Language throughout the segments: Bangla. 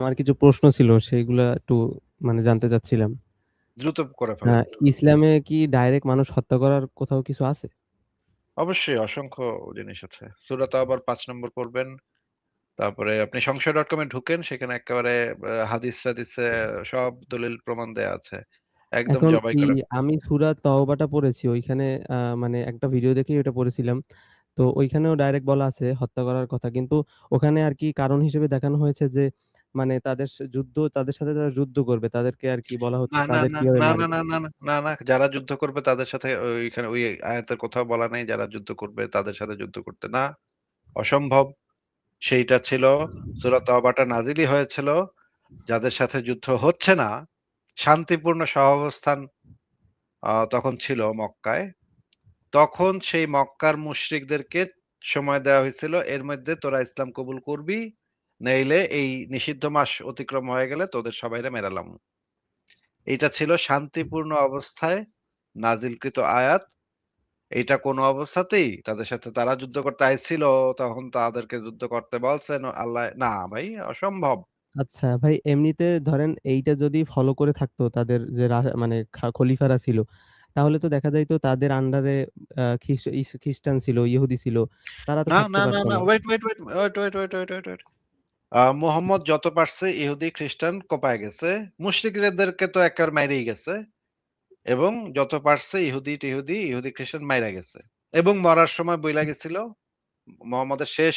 আমার কিছু প্রশ্ন ছিল সেইগুলা একটু মানে জানতে চাচ্ছিলাম। দ্রুত করে ফেলেন। ইসলামে কি ডাইরেক্ট মানুষ হত্যা করার কোথাও কিছু আছে? অবশ্যই অসংখ্য জিনিস আছে। সূরা তাওবার ৫ নম্বর পড়বেন। তারপরে আপনি সংশয়.com এ ঢুকেন, সেখানে একেবারে হাদিস-টাদিসে সব দলিল প্রমাণ দেয়া আছে। একদম এখন জবাই কি করা। আমি সূরা তওবাটা পড়েছি ওইখানে মানে একটা ভিডিও দেখেই ওটা পড়েছিলাম। তো ওইখানেও ডাইরেক্ট বলা আছে হত্যা করার কথা। কিন্তু ওখানে আর কি কারণ হিসেবে দেখানো হয়েছে যে মানে তাদের সাথে যারা যুদ্ধ করবে তাদেরকে আর কি বলা হচ্ছে না, না, তাদের না, কিভাবে না, না, মারবে। না, না, না, না, না, যারা যুদ্ধ করবে তাদের সাথে ওইখানে ওই আয়াতের কোথাও বলা নাই যারা যুদ্ধ করবে তাদের সাথে যুদ্ধ করতে। না, অসম্ভব। সেইটা ছিল সূরা তওবাটা নাজিলই হয়েছিল যাদের সাথে যুদ্ধ হচ্ছে না, শান্তিপূর্ণ সহাবস্থান তখন ছিল মক্কায়। তখন সেই মক্কার মুশরিকদেরকে সময় দেওয়া হয়েছিল, এর মধ্যে তোরা ইসলাম কবুল করবি, নইলে এই নিষিদ্ধ মাস অতিক্রম হয়ে গেলে তোদের সবাইরে মেরালাম। এইটা ছিল শান্তিপূর্ণ অবস্থায় নাজিলকৃত আয়াত। এইটা কোনো অবস্থাতেই তাদের সাথে তারা যুদ্ধ করতে আইছিল, তখন তাদেরকে যুদ্ধ করতে বলছেন আল্লাহ। না ভাই, অসম্ভব। আচ্ছা ভাই, এমনিতে ধরেন এইটা যদি ফলো করে থাকতো তাদের যে মানে খলিফারা ছিল, তাহলে তো দেখা যাইতো তাদের আন্ডারে খ্রিস্টান ছিল, ইহুদি ছিল, তারা তো না, থাকতে না, না, পারতো না। না। Wait, wait, wait, wait, wait, wait, wait, wait, wait. Muhammad যত পারছে ইহুদি খ্রিস্টান কোপায় গেছে। মুশরিকদেরকে তো একেবারে মাইরেই গেছে। এবং যত পারছে ইহুদি খ্রিস্টান মাইরা গেছে। এবং মরার সময় বইলা গেছিল, মোহাম্মদের শেষ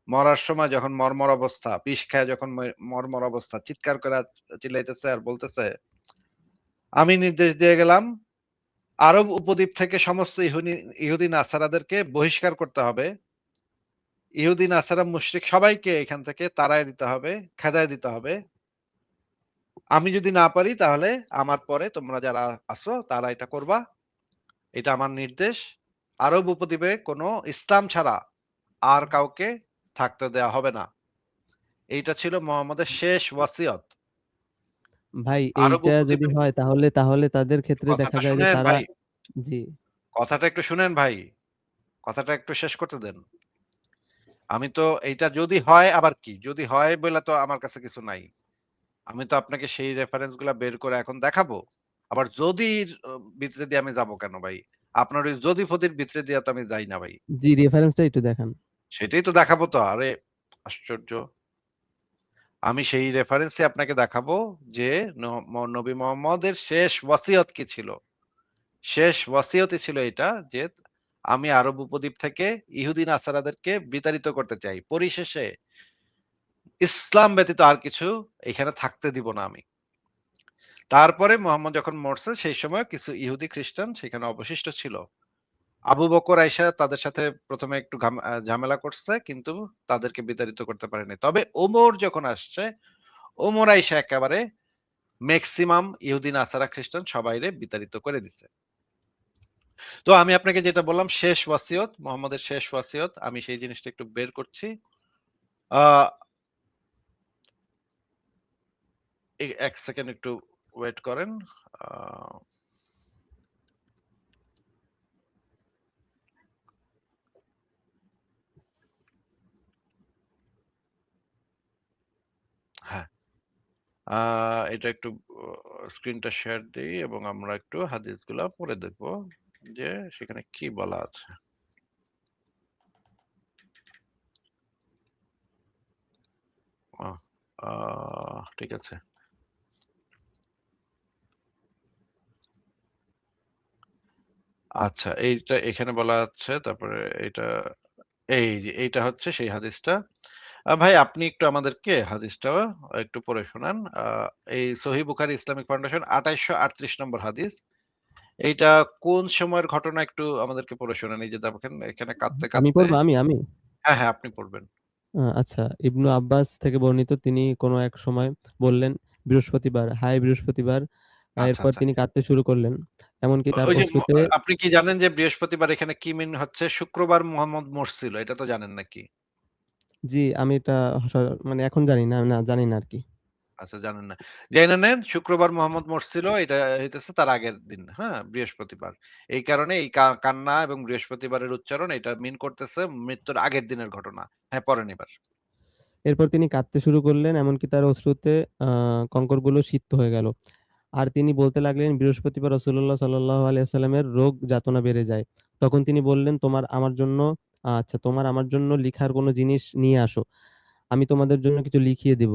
মরার সময় যখন মরমর অবস্থা, বিষ খায় যখন মরমর অবস্থা, চিৎকার করে চিল্লাইতেছে আর বলতেছে, আমি নির্দেশ দিয়ে গেলাম আরব উপদ্বীপ থেকে সমস্ত ইহুদি নাসারাদেরকে বহিষ্কার করতে হবে। ইহুদি নাসারা মুশরিক সবাইকে এখান থেকে তাড়ায় দিতে হবে, খেদায় দিতে হবে। আমি যদি না পারি তাহলে আমার পরে তোমরা যারা আছো তারা এটা করবা। এটা আমার নির্দেশ। আরব উপদ্বীপে কোনো ইসলাম ছাড়া আর কাউকে থাকতে দেয়া হবে না। এইটা ছিল মোহাম্মদের শেষ ওয়াসিয়ত। ভাই আরব এইটা যদি উপদ্বীপে হয় তাহলে তাহলে তাদের ক্ষেত্রে দেখা কথাটা যায় যে শুনেন তারা। ভাই, জি। কথাটা একটু শুনেন ভাই, কথাটা একটু শেষ করতে দেন। আমি তো এইটা যদি হয় আবার কি? যদি হয় বইলা তো আমার কাছে কিছু নাই। আমি তো আপনাকে সেই রেফারেন্স গুলা বের করে এখন দেখাবো। আবার যদির ভিতরে দিয়ে আমি যাবো কেন ভাই? আপনার ওই যদি ফদির ভিতরে দিয়ে তো আমি যাই না ভাই। জি, রেফারেন্সটা একটু দেখান। সেটাই তো দেখাবো তো। আরে আশ্চর্য! আমি সেই রেফারেন্সে আপনাকে দেখাবো যে নবী মোহাম্মদের শেষ ওয়াসিয়ত কি ছিল। শেষ ওয়াসিয়তই ছিল এটা যে আমি আরব উপদ্বীপ থেকে ইহুদি নাসারাদেরকে বিতাড়িত করতে চাই। পরিশেষে ইসলাম ব্যতীত আর কিছু এখানে থাকতে দিব না আমি। তারপরে মোহাম্মদ যখন মরছে সেই সময় কিছু ইহুদি খ্রিস্টান সেখানে অবশিষ্ট ছিল। আবু বকর আইসা তাদের সাথে ১ম এ একটু ঝামেলা করছে কিন্তু তাদেরকে বিতাড়িত করতে পারেনি। তবে ওমর যখন আসছে, ওমর আইসা একেবারে মেক্সিমাম ইহুদি, নাসারা, খ্রিস্টান সবাইরে বিতাড়িত করে দিছে। তো আমি আপনাকে যেটা বললাম শেষ ওয়াসিয়ত, মুহাম্মদের শেষ ওয়াসিয়ত, আমি সেই জিনিসটা একটু বের করছি। আ ১ সেকেন্ড একটু ওয়েট করেন। আ হ্যাঁ, আ এটা একটু স্ক্রিনটা শেয়ার দেই এবং আমরা একটু হাদিসগুলা পড়ে দেখব যে সেখানে কি বলা আছে। আ আ ঠিক আছে। আচ্ছা, এইটা এখানে বলা আছে। তারপরে এইটা, এই যে এইটা হচ্ছে সেই হাদিসটা। ভাই আপনি একটু আমাদেরকে হাদিসটা একটু পড়ে শোনান। এই সহিহ বুখারী ইসলামিক ফাউন্ডেশন ২৮৩৮ নম্বর হাদিস। এইটা কোন সময়ের ঘটনা একটু আমাদেরকে পড়ে শোনান। এই যে দেখেন এখানে কাঁদতে, আমি কাঁদতে। পড়বো, আমি। হ্যাঁ, হ্যাঁ, আপনি পড়বেন। আচ্ছা, ইবনু আব্বাস থেকে বর্ণিত, তিনি কোনো এক সময় বললেন, বৃহস্পতিবার, হায় বৃহস্পতিবার। আচ্ছা, এরপর আচ্ছা। তিনি কাঁদতে শুরু করলেন, এমনকি তার ওই যে অশ্রুতে। আপনি কি জানেন যে বৃহস্পতিবার এখানে কি মিন হচ্ছে? শুক্রবার মুহাম্মদ মরছিল। এটা তো জানেন নাকি? জি, আমি এটা মানে এখন জানি না, না জানি না আরকি। আচ্ছা, জানেন না। জাইনা নেন শুক্রবার মোহাম্মদ মরছিল এটা হইতেছে তার আগের দিন, হ্যাঁ? বৃহস্পতিবার। এই কারণে এই কান্না এবং বৃহস্পতিবারের উচ্চারণ এটা মিন করতেছে মৃত্যুর আগের দিনের ঘটনা। হ্যাঁ, পড়েন এবার। এরপর তিনি কাঁদতে শুরু করলেন, এমনকি তার অশ্রুতে কঙ্করগুলো সিক্ত হয়ে গেল। আর তিনি বলতে লাগলেন, বৃহস্পতিবার রাসূলুল্লাহ সাল্লাল্লাহু আলাইহি ওয়াসাল্লামের রোগ যাতনা বেড়ে যায়। তখন তিনি বললেন, তোমার আমার জন্য লিখার কোনো জিনিস নিয়ে আসো। আমি তোমাদের জন্য কিছু লিখিয়ে দেব,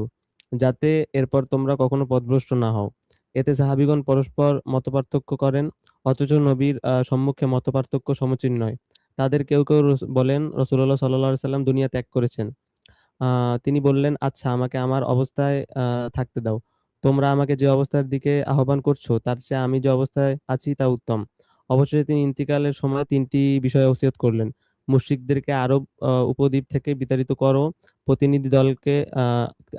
যাতে এরপর তোমরা কখনো পথভ্রষ্ট না হও। এতে সাহাবীগণ পরস্পর মতপার্থক্য করেন, অথচ নবীর সম্মুখে মতপার্থক্য সমীচীন নয়। তাদের কেউ কেউ বলেন রাসূলুল্লাহ সাল্লাল্লাহু আলাইহি ওয়াসাল্লাম দুনিয়া ত্যাগ করেছেন। তিনি বললেন, আচ্ছা, আমাকে আমার অবস্থায় থাকতে দাও। তোমরা আমাকে যে অবস্থার দিকে আহ্বান করছো, তার চেয়ে আমি যে অবস্থায় আছি তা উত্তম। অবশেষে তিনি ইন্তিকালের সময় ৩টি বিষয়ে ওসিয়ত করলেন। মুশরিকদেরকে আরব উপদ্বীপ থেকে বিতাড়িত করো। প্রতিনিধি দলকে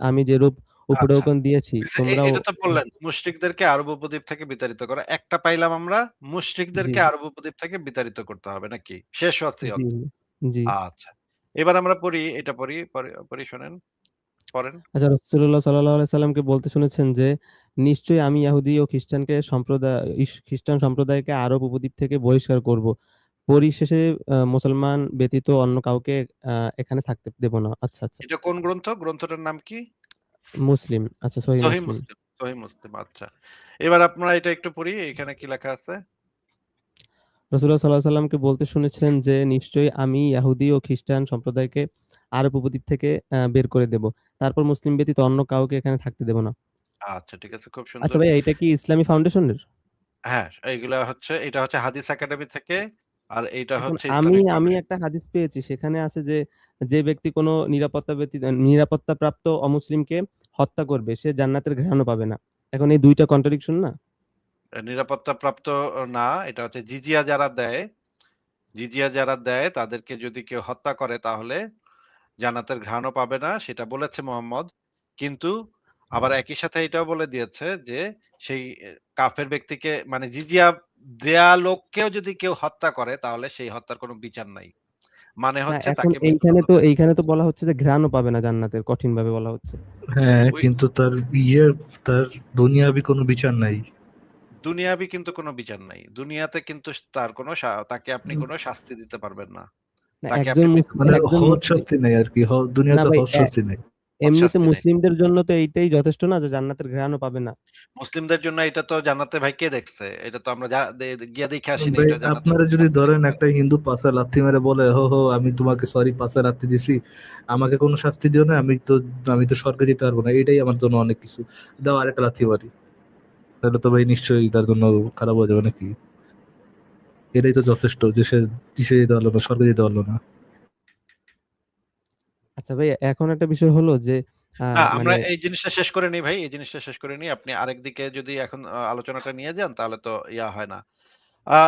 আমি যেরূপ আচ্ছা। উপঢৌকন দিয়েছি, তোমরাও। এটা তো বললেন মুশরিকদেরকে আরব উপদ্বীপ থেকে বিতাড়িত করা। একটা পাইলাম আমরা, জি, মুশরিকদেরকে আরব উপদ্বীপ থেকে বিতাড়িত করতে হবে নাকি? শেষ ওয়াসিয়ত। জি, জি। আচ্ছা। এবার আমরা পড়ি, এটা পড়ি, পড়ি শোনেন, পড়েন। আচ্ছা, রাসূলুল্লাহ সাল্লাল্লাহু আলাইহি সাল্লামকে বলতে শুনেছেন যে, নিশ্চয়ই আমি ইহুদি ও খ্রিস্টান সম্প্রদায়কে আরব উপদ্বীপ থেকে বহিষ্কার করব। পরিশেষে মুসলমান ব্যতীত অন্য কাউকে আ এখানে থাকতে দেব না। আচ্ছা, আচ্ছা। এটা কোন গ্রন্থ? গ্রন্থটার নাম কি? মুসলিম। আচ্ছা, সহিহ সহিহ মুসলিম। মুসলিম, সহিহ মুসলিম, আচ্ছা। এবার আপনারা এটা একটু পড়ি, এখানে কি লেখা আছে? রাসূলুল্লাহ সাল্লাল্লাহু আলাইহি সাল্লামকে বলতে শুনেছেন যে, নিশ্চয়ই আমি ইহুদি ও খ্রিস্টান সম্প্রদায়কে আরব উপদ্বীপ থেকে বের করে দেব। তারপর মুসলিম ব্যতীত অন্য কাউকে এখানে থাকতে দেব না। আচ্ছা, ঠিক আছে, খুব আচ্ছা সুন্দর। ভাইয়া, এটা কি ইসলামী ফাউন্ডেশনের? হ্যাঁ, এইগুলা হচ্ছে, এটা হচ্ছে হাদিস একাডেমি থেকে, আর এইটা এখন হচ্ছে আমি ইসলামিক আমি ফাউন্ডেশন। একটা হাদিস পেয়েছি। সেখানে আছে যে, যে ব্যক্তি কোনো নিরাপত্তাপ্রাপ্ত অমুসলিমকে হত্যা করবে, সে জান্নাতের ঘ্রাণও পাবে না। এখন এই ২ টা কন্ট্রাডিকশন না? নিরাপত্তাপ্রাপ্ত না, এটা হচ্ছে জিজিয়া যারা দেয় তাদেরকে যদি কেউ হত্যা করে তাহলে জান্নাতের ঘ্রাণও পাবে না, সেটা বলেছে মোহাম্মদ। কিন্তু আবার একই সাথে এটাও বলে দিয়েছে যে সেই কাফের ব্যক্তিকে, মানে জিজিয়া দেয়া লোককেও যদি কেউ হত্যা করে তাহলে সেই হত্যার কোনো বিচার নাই। মানে না, হচ্ছে এখন তাকে মৃত্যুদণ্ড দেয়া। এইখানে তো বলা হচ্ছে যে ঘ্রাণও পাবে না জান্নাতের, কঠিনভাবে বলা হচ্ছে। হ্যাঁ, ওই কিন্তু ইয়ে তার দুনিয়াবি কোনো বিচার নাই। দুনিয়াবি কিন্তু কোনো বিচার নাই। দুনিয়াতে কিন্তু তার কোনো তাকে আপনি কোনো শাস্তি দিতে পারবেন না। না, তাকে আপনি মানে মৃত্যুদণ্ড একজন হদ মুসলিম। শাস্তি নেই আরকি। না দুনিয়াতে ভাই, হদ শাস্তি নেই। এমনিতে শাস্তি নেই। মুসলিমদের জন্য তো এইটাই যথেষ্ট না যে জান্নাতের ঘ্রাণও পাবে না? মুসলিমদের জন্য এটা তো জান্নাতে ভাই কে দেখছে? এটা তো আমরা গিয়া দেখে আসিনি ভাই এটা জান্নাতে আপনারা যদি সাক্ষী ধরেন দেখতে একটা হবে। হিন্দু পাছায় লাথি মেরে বলে, "হো, হো আমি তোমাকে সরি পাছায় লাথি দিছি। আমাকে কোনো শাস্তি দিও না। আমি তো স্বর্গে যেতে পারবো না। এটাই আমার জন্য অনেক কিছু। দাও আরেকটা লাথি মারি।" তাহলে তো ভাই নিশ্চয়ই তার জন্য খারাপ হয়ে যাবে নাকি? এটাই তো যথেষ্ট যে সে কিসে যেতে পারলো না, স্বর্গে যেতে পারলো না। আচ্ছা ভাই, এখন একটা বিষয় হলো যে না, আমরা মানে এই জিনিসটা শেষ করে নিই ভাই। এই জিনিসটা শেষ করে নিই। আপনি আরেকদিকে যদি এখন আলোচনাটা নিয়ে যান তাহলে তো হয় না। আ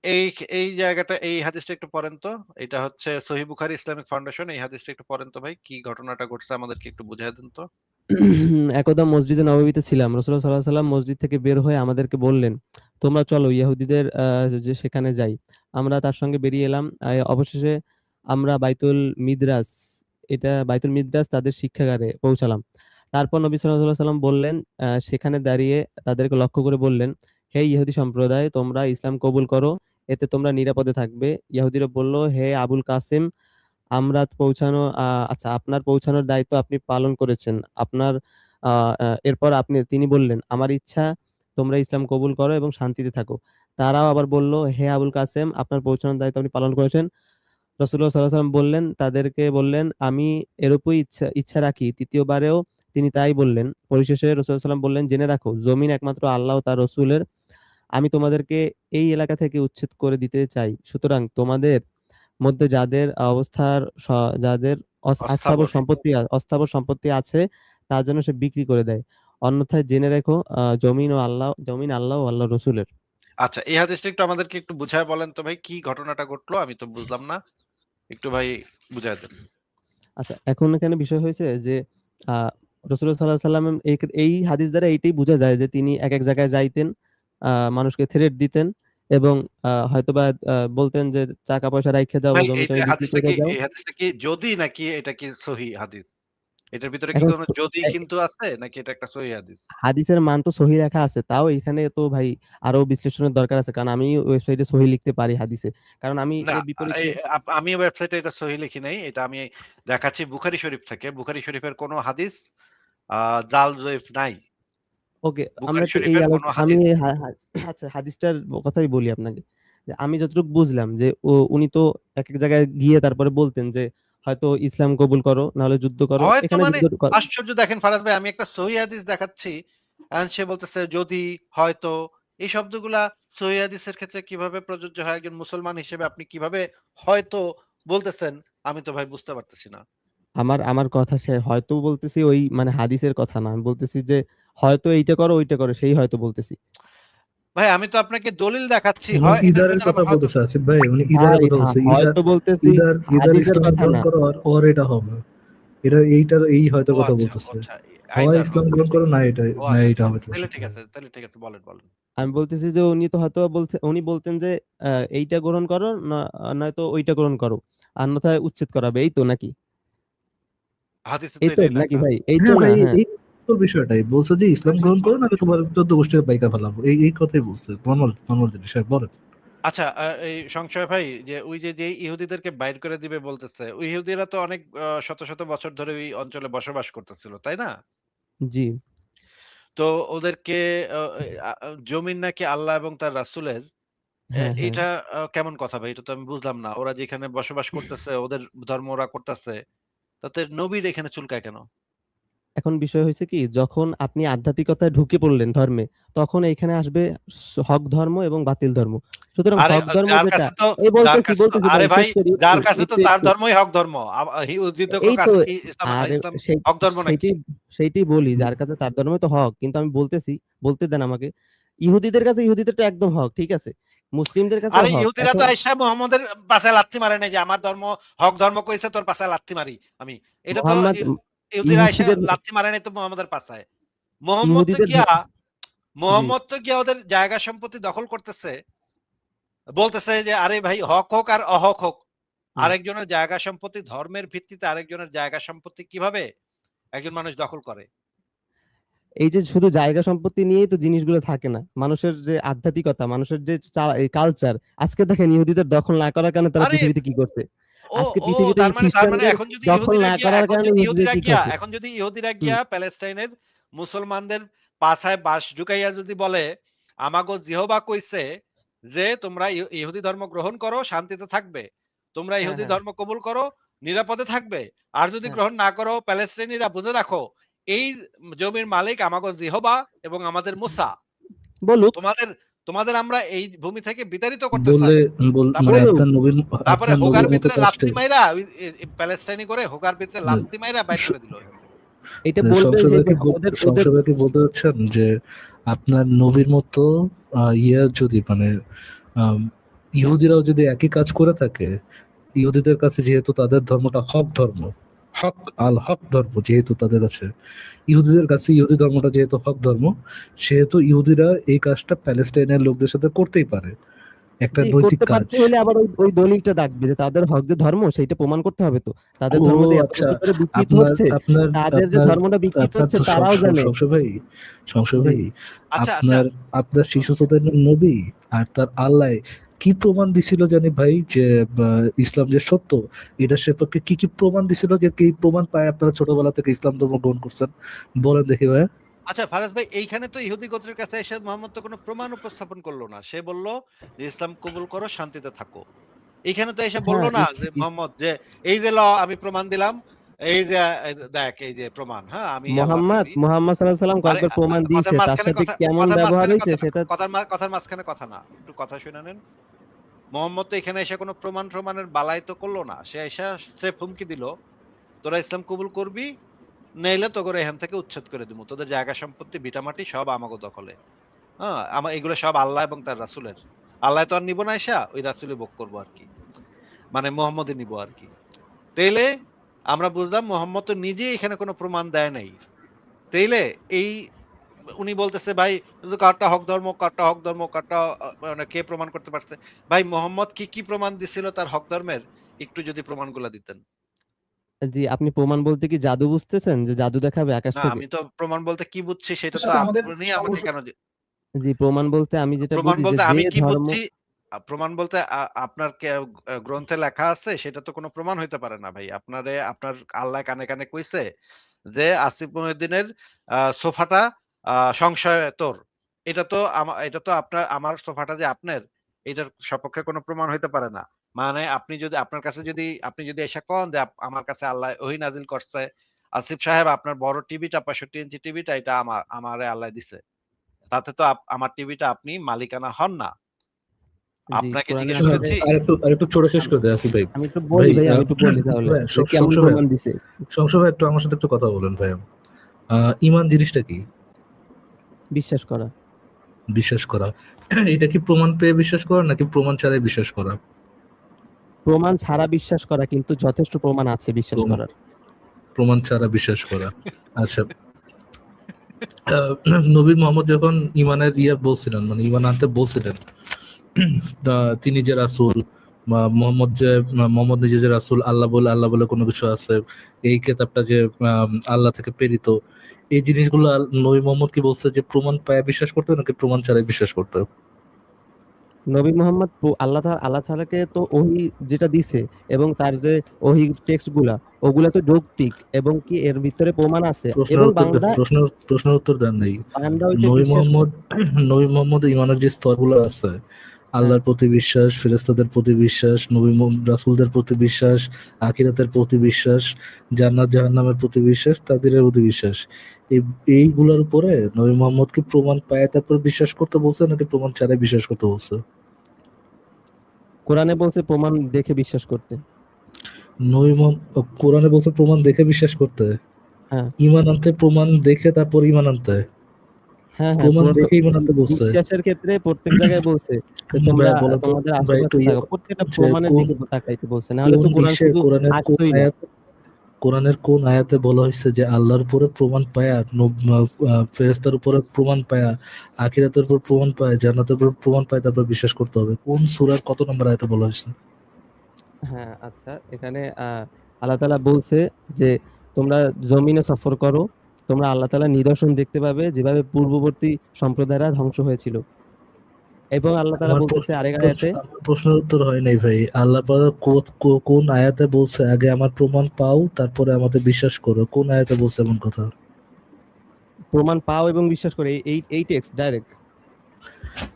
এই এই জায়গাটা, এই হাদিসটা একটু পড়েন তো। এটা হচ্ছে সহিহ বুখারী ইসলামিক ফাউন্ডেশন। এই হাদিসটা একটু পড়েন তো ভাই। কি ঘটনাটা ঘটছে আমাদেরকে একটু বুঝায় দেন তো। একদা মসজিদে নববীতে ছিলাম। রাসূলুল্লাহ সাল্লাল্লাহু আলাইহি ওয়াসাল্লাম মসজিদ থেকে বের হয়ে আমাদেরকে বললেন, তোমরা চলো ইহুদীদের যে সেখানে যাই। আমরা তার সঙ্গে বেরিয়ে এলাম। অবশেষে আমরা বাইতুল মিদরাস তাদের শিক্ষাগারে পৌঁছালাম। তারপর নবী সাল্লাল্লাহু আলাইহি ওয়াসাল্লাম বললেন, সেখানে দাঁড়িয়ে তাদেরকে লক্ষ্য করে বললেন, হে ইহুদী সম্প্রদায়, তোমরা ইসলাম কবুল করো, এতে তোমরা নিরাপদে থাকবে। ইহুদীরা বলল, হে আবুল কাসিম, আমরা আচ্ছা, আপনার পৌঁছানোর দায়িত্ব আপনি পালন করেছেন। আপনার আ আ এরপর তিনি বললেন, আমার ইচ্ছা তোমরা ইসলাম কবুল করো এবং শান্তিতে থাকো। তারাও আবার বলল, হে আবুল কাসেম, আপনার পৌঁছানোর দায়িত্ব আপনি পালন করেছেন। রাসূলুল্লাহ সাল্লাল্লাহু আলাইহি ওয়াসাল্লাম তাদেরকে বললেন, আমি এরূপই ইচ্ছা রাখি। তৃতীয়বারেও তিনি তাই বললেন। পরিশেষে রাসূলুল্লাহ সাল্লাল্লাহু আলাইহি ওয়াসাল্লাম বললেন, জেনে রাখো, জমিন একমাত্র আল্লাহ ও তার রাসূলের। আমি তোমাদেরকে এই এলাকা থেকে উচ্ছেদ করে দিতে চাই। সুতরাং তোমাদের মধ্যে যাদের অস্থাবর। অস্থাবর সম্পত্তি আছে, তা যেন সে বিক্রি করে দেয়। অন্যথায় জেনে রেখো, জমিন আল্লাহ ও আল্লাহর রাসূলের। আচ্ছা, এই হাদিসটা একটু আমাদেরকে একটু বুঝায় বলেন তো ভাই, কি ঘটনাটা ঘটলো? আমি তো বুঝলাম না। একটু ভাই বুঝায় দেন। আচ্ছা, এখন এখানে বিষয় হয়েছে যে আ রাসূলুল্লাহ সাল্লাল্লাহু আলাইহি ওয়াসাল্লাম এই হাদিস দ্বারা এইটাই বোঝা যায় যে তিনি একেক জায়গায় যাইতেন, মানুষকে থ্রেট দিতেন এবং হয়তোবা বলতেন যে টাকা পয়সা রাইখা যাও, ভাই জমি এইটা টমি বিক্রি হাদিসটা করে কি, যাও। এই হাদিসটা কি যদি নাকি এটা কি সহিহ হাদিস? এটার ভিতরে কি এখন কোনো যদি এ কিন্তু আছে নাকি এটা একটা সহিহ হাদিস? হাদিসের মান তো সহিহ লেখা আছে। তাও এখানে তো ভাই আরো বিশ্লেষণের দরকার আছে। কারণ আমি ওয়েবসাইটে সহিহ লিখতে পারি হাদিসে। কারণ আমি না, এর বিপরীতে আমি ওয়েবসাইটে এটা সহিহ লিখি নাই। এটা আমি দেখাচ্ছি বুখারী শরীফ থেকে। বুখারী শরীফের কোনো হাদিস আ জাল জয়ীফ নাই। ওকে, আমরা বুখারী একটু এই শরীফের কোনো আমি হাদিস আচ্ছা হাদিসটার কথাই বলি আপনাকে। যে আমি যতটুকু বুঝলাম যে উনি তো একেক জায়গায় গিয়ে তারপরে বলতেন যে হয়তো ইসলাম কবুল করো, নাহলে যুদ্ধ করো। হয়তো এখানে মানে যুদ্ধ আশ্চর্য দেখেন ফারাজ ভাই, আমি একটা সহিহ হাদিস দেখাচ্ছি। সে বলতেছে যদি, হয়তো, এই শব্দগুলা সহিহ হাদিসের ক্ষেত্রে কিভাবে প্রযোজ্য হয়? একজন মুসলমান হিসেবে আপনি কিভাবে হয়তো বলতেছেন? আমি তো ভাই বুঝতে পারতেছি না। আমার আমার কথা হয়তো বলতেছি ওই মানে হাদিসের কথা না। আমি বলতেছি যে হয়তো এইটা করো, ওইটা করো, সেই হয়তো বলতেছি। ভাই আমি তো আপনাকে দলিল দেখাচ্ছি। উনি হয় এটার ইদারের ভিতরে কথা আবার হয়তো বলতেছে আসিফ ভাই, উনি ইদারের ভাই কথা বলছে। ইদার হয়তো বলতেছি, ইদার হাদিসের ইসলাম কথা গ্রহণ না। করো আর এটা হবে। এটা এইটার এই হয়তো ও কথা আচ্ছা, বলতেছে। আচ্ছা। হয় আইদার ইসলাম ওকে গ্রহণ ঠিক করো, আছে। না এটা, ও না আচ্ছা, এটা ঠিক হবে আছে। তোমার তাইলে সাথে। ঠিক আছে, তাইলে ঠিক আছে। বলেন, বলেন। আমি বলতেছি যে উনি তো হয়তো উনি বলতেন যে এইটা গ্রহণ করো, নয়তো ওইটা গ্রহণ করো। অন্যথায় উচ্ছেদ করাবে। এই তো নাকি? হাদিসে তো এই তো এটাই নাকি লেখা। ভাই? এই তো হ্যাঁ না? ভাই, হ্যাঁ। এই তো বিষয়টাই বলছে যে ইসলাম গ্রহণ করো, নাকি তোমার 14 গোষ্ঠীর বাইকা ফেলাবো। এই কথাই বলছে। নরমাল নরমাল জিনিস। হ্যাঁ, বলেন। আচ্ছা, এই সংশয় ভাই, যে ওই যে ইহুদিদেরকে বাইর করে দিবে বলতেছে, ওই ইহুদিরা তো অনেক শত, শত বছর ধরে ওই অঞ্চলে বসবাস করতেছিল, তাই না? জি। তো ওদেরকে আ জমিন নাকি আল্লাহ এবং তার রাসূলের, হ্যাঁ, হ্যাঁ। এইটা কেমন কথা ভাই? এটা তো আমি বুঝলাম না। ওরা যেখানে বসবাস করতেছে, ওদের ধর্ম ওরা করতেছে, তাতে নবীর এখানে চুলকায় কেন? এখন বিষয় হইছে কি, যখন আপনি আধ্যাত্মিকতায় ঢুকে পড়লেন ধর্মে, তখন এইখানে আসবে হক ধর্ম এবং বাতিল ধর্ম। সুতরাং আরে হক ধর্ম যার যেটা, কাছে তো এই যার বলতেছি, কাছে তো বলতেছি আরে ভাই, ভাই, শেষ করি যার কাছে তো তার একটু। ধর্মই হক ধর্ম। ইহুদিদের এই তো কাছে কি ইসলাম আর ইসলাম সেই হক ধর্ম নাকি? সেইটাই সেইটাই বলি, যার কাছে তার ধর্মই তো হক। কিন্তু আমি বলতেছি, বলতে দেন আমাকে। ইহুদিদের কাছে ইহুদিদেরটা একদম হক, ঠিক আছে? মুসলিমদের কাছেও আরে হক। ইহুদিরা তো এখন আইসা মুহাম্মদের পাছায় লাথি মারে নাই যে আমার ধর্ম হক ধর্ম কইছে তোর পাছায় লাথি মারি আমি। এটা তো মোহাম্মদ ইহুদিরা আইসা ইহুদিদের লাথি মারে নাই তো মুহাম্মদের পাছায়। মোহাম্মদ তো ইহুদিদের গিয়া জি। মোহাম্মদ তো গিয়া ওদের জায়গা সম্পত্তি দখল করতেছে। বলতেছে যে আরে ভাই হক হোক আর অহক হোক। হুম। আরেকজনের জায়গা সম্পত্তি, ধর্মের ভিত্তিতে আরেকজনের জায়গা সম্পত্তি কিভাবে একজন মানুষ দখল করে? এই যে শুধু জায়গা সম্পত্তি নিয়েই তো জিনিসগুলো থাকে না। মানুষের যে আধ্যাত্মিকতা, মানুষের যে এই কালচার, আজকে দেখেন ইহুদিদের দখল না করার কারণে তারা আরে পৃথিবীতে কি করছে? ও, আজকে ও পৃথিবীতে এই তার মানে খ্রিস্টানদের দখল না করার কারণে ইহুদিরা কি করছে? এখন যদি ইহুদিরা হুম, গিয়া প্যালেস্টাইনের মুসলমানদের পাছায় বাঁশ ঢুকাইয়া যদি বলে, আমাগো জিহোবা কইছে যে তোমরা ইহুদি ধর্ম গ্রহণ করো, শান্তিতে থাকবে। তোমরা হ্যাঁ, ইহুদি হ্যাঁ, ধর্ম কবুল করো, নিরাপদে থাকবে। আর যদি হ্যাঁ। গ্রহণ না করো, প্যালেস্টাইনিরা বুঝে রাখো, এই জমির মালিক আমাগো জিহোবা এবং আমাদের মূসা। বলুক, তোমাদের তোমাদের আমরা এই ভূমি থেকে বিতাড়িত করতে বললে চাই। মানে তারপরে বলুক। তারপরে আপনার হোগার নবীর মতো ভিতরে কষ্টে লাত্তি মাইরা প্যালেস্টাইনি করে হোগার ভিতরে লাত্তি মাইরা বাইর করে দিল এখান থেকে। এটা বলবে সেই ওদের ওদের সংসদকে বলতে চাচ্ছেন যে আপনার নবীর মতো ইয়ে যদি মানে আম, ইহুদিরাও যদি একই কাজ করে থাকে, ইহুদিদের কাছে যেহেতু তাদের ধর্মটা হক ধর্ম, হক আল হক ধর্ম যেহেতু তাদের কাছে, ইহুদিদের কাছে ইহুদি ধর্মটা যেহেতু হক ধর্ম, সেহেতু ইহুদিরা এই কাজটা প্যালেস্টাইনের লোকদের সাথে করতেই পারে, একটা জি, নৈতিক করতে কাজ। পারতে হলে আবার ওই দলিলটা ডাকবে যে তাদের হক যে ধর্ম সেইটা প্রমাণ করতে হবে তো। ও তাদের ধর্ম যে এত আচ্ছা, বছর ধরে বিকৃত আপনার হচ্ছে, আপনার তাদের যে আপনার ধর্মটা বিকৃত আপনার হচ্ছে তো তারাও জানে। সংশয় ভাই, সংশয় জি। ভাই, আচ্ছা, আচ্ছা। আপনার আপনার শিশু সন্তানের নবী আর তার আল্লাহ কি প্রমাণ দিছিল জানি ভাই যে ইসলাম যে সত্য, এটা সে তোকে কি কি প্রমাণ দিছিল, যে কি প্রমাণ পায় আপনারা ছোটবেলা থেকে ইসলাম ধর্ম গ্রহণ করছেন, বলেন দেখি ভাই। আচ্ছা ফারাজ ভাই, এইখানে তো ইহুদি গোত্রের কাছে এসে মোহাম্মদ তো কোনো প্রমাণ উপস্থাপন করলো না। সে বলল যে ইসলাম কবুল করো, শান্তিতে থাকো। এইখানে তো এসে বলল হ্যাঁ, না যে মোহাম্মদ যে এই যে আমি প্রমাণ দিলাম। এই যে দেখ এই যে প্রমাণ, হ্যাঁ আমি আল্লাহর নবী। মুহাম্মদ সাল্লাল্লাহু আলাইহি সাল্লাম আরে কয়েকবার প্রমাণ দিয়েছে। তার সাথে কেমন ব্যবহার হয়েছে সেটা কথার মাঝখানে কথা না। একটু কথা শুনে নেন। মোহাম্মদ তো এখানে এসে কোনো প্রমাণের বালাই তো করলো না। সে এসে স্রেফ হুমকি দিল, তোরা ইসলাম কবুল করবি, নইলে তোকে এখান থেকে উচ্ছেদ করে দিমু। তোদের জায়গা সম্পত্তি ভিটামাটি সব আমাগো দখলে। হ্যাঁ? এগুলো সব আল্লাহ এবং তার রাসূলের। আল্লাহ তো আর নিব না আইসা, ওই রাসূলই ভোগ করবো আরকি। মানে মোহাম্মদই নিবো আরকি। তাইলে আমরা বুঝলাম মোহাম্মদ তো নিজেই এখানে কোনো প্রমাণ দেয় নাই। তাইলে এই উনি বলতেছে ভাই কারটা হক ধর্ম, কারটা হক ধর্ম, কারটা মানে কে প্রমাণ করতে পারছে? ভাই মোহাম্মদ কি, কি প্রমাণ দিছিল তার হক ধর্মের? একটু যদি প্রমাণগুলা দিতেন। জি, আপনি প্রমাণ বলতে কি জাদু বুঝতেছেন? যে জাদু দেখাবে আকাশ না, থেকে? আমি তো প্রমাণ বলতে কি বুঝছি সেটা এর তো সাথে আমাদের আপনি আমাকে সমস্যা কেন জি, প্রমাণ বলতে আমি যেটা প্রমাণ বুঝি যে, বলতে যে আমি কি ধর্ম বুঝছি? প্রমাণ বলতে আপনার গ্রন্থে লেখা আছে সেটা তো কোনো প্রমাণ হইতে পারে না ভাই। আপনার আল্লাহ কানে, কানে কইছে যে, আসিফ মহিউদ্দিনের সোফাটা সংশয় তোর। এটা তো আমার সোফাটা যে আপনার, এটার সপক্ষে কোনো প্রমাণ হইতে পারে না। মানে আপনি যদি এসে কন যে, আমার কাছে আল্লাহ ওহী নাজিল করছে। আসিফ সাহেব আপনার বড় টিভিটা 65 ইঞ্চি টিভিটা এটা আমারে আল্লাহ দিছে। তাতে তো আমার টিভিটা আপনি মালিকানা হন না। জি, আপনাকে কোরআনে জিজ্ঞেস শোনেন, আছে করেছি আরেকটু ছোট শেষ আম করে দেয় আসিফ ভাই। আমি একটু ভাই বলি ভাই, আমি একটু বলি তাহলে। ভাই, যে কেমন সংশয় ভাই, প্রমাণ দিছে। সংশয় ভাই একটু আমার সাথে একটু কথা বলেন ভাই। ঈমান জিনিসটা কি? বিশ্বাস করা। বিশ্বাস করা। এটা কি প্রমাণ পেয়ে বিশ্বাস করা নাকি প্রমাণ ছাড়াই বিশ্বাস করা? প্রমাণ ছাড়া বিশ্বাস করা, কিন্তু যথেষ্ট প্রমাণ আছে বিশ্বাস করার। প্রমাণ ছাড়া বিশ্বাস করা। আচ্ছা, নবী মোহাম্মদ যখন ঈমানের বলছিলেন, মানে ঈমান আনতে বলছিলেন, তিনি যে রাসূল, বা মোহাম্মদ নিজে যে রাসূল, আল্লাহ বলে কোনো কিছু আছে, এই কিতাবটা যে আল্লাহ থেকে প্রেরিত, এই জিনিসগুলো নবী মোহাম্মদ কি বলছে যে প্রমাণ পায় বিশ্বাস করতে নাকি প্রমাণ ছাড়াই বিশ্বাস করতে? নবী মোহাম্মদ আল্লাহ তাআলাকে তো ওহী যেটা দিছে এবং তার যে ওহী টেক্সট গুলা, ওগুলা তো যৌক্তিক এবং কি এর ভিতরে প্রমাণ আছে এবং প্রশ্নের উত্তর দেন নাই। বান্দা ওইটা নবী বিশ্বাস করে। মোহাম্মদ ঈমানের যে স্তরগুলো আছে, আল্লাহর প্রতি বিশ্বাস, ফেরেশতাদের প্রতি বিশ্বাস, রাসূলদের প্রতি বিশ্বাস, আখিরাতের প্রতি বিশ্বাস, জান্নাত জাহান্নামের প্রতি বিশ্বাস, তাকদীরের প্রতি বিশ্বাস, এইগুলোর উপরে নবী মোহাম্মদকে প্রমাণ পায় তারপর বিশ্বাস করতে বলছে নাকি প্রমাণ ছাড়াই বিশ্বাস করতে বলছে? কোরআনে বলছে প্রমাণ দেখে বিশ্বাস করতে। কোরআনে বলছে প্রমাণ দেখে বিশ্বাস করতে। হ্যাঁ, ঈমান আনতে প্রমাণ দেখে তারপর ঈমান আনতে। হ্যাঁ, প্রমাণ দেখে ঈমান আনতে বলছে। বিশ্বাসের ক্ষেত্রে প্রত্যেক জায়গায় বলছে যে তোমরা ভাই বলো তো, তোমাদের ভাই একটু আশেপাশে থাকো, প্রত্যেকটা প্রমাণের কোন দিকে তাকাইতে বলছে, না হলে তো কোরআন শুধু আসতোই না। কোরআনের কোন আয়াতে বলা হয়েছে যে আল্লাহর উপরে প্রমাণ পায়া, ফেরেশতার উপরে প্রমাণ পায়া, আখিরাতের উপর প্রমাণ পায়, জান্নাতের উপর প্রমাণ পায় তারপর বিশ্বাস করতে হবে? কোন সূরার কত নম্বর আয়াতে বলা হয়েছে? হ্যাঁ, আচ্ছা, এখানে আল্লাহ তাআলা বলছে যে তোমরা জমিনে সফর করো, তোমরা আল্লাহ তাআলার নিদর্শন দেখতে পাবে যেভাবে পূর্ববর্তী সম্প্রদায়রা ধ্বংস হয়েছিল। এবং আল্লাহ তাআলা বলতেছে আরেক আয়াতে, আমার প্রশ্নের উত্তর হয় নাই ভাই। আল্লাহ পাক কোন আয়াতে বলছে আগে আমার প্রমাণ পাও তারপরে আমাদের বিশ্বাস করো? কোন আয়াতে বলছে এমন কথা? প্রমাণ পাও এবং বিশ্বাস করে, এই টেক্সট ডাইরেক্ট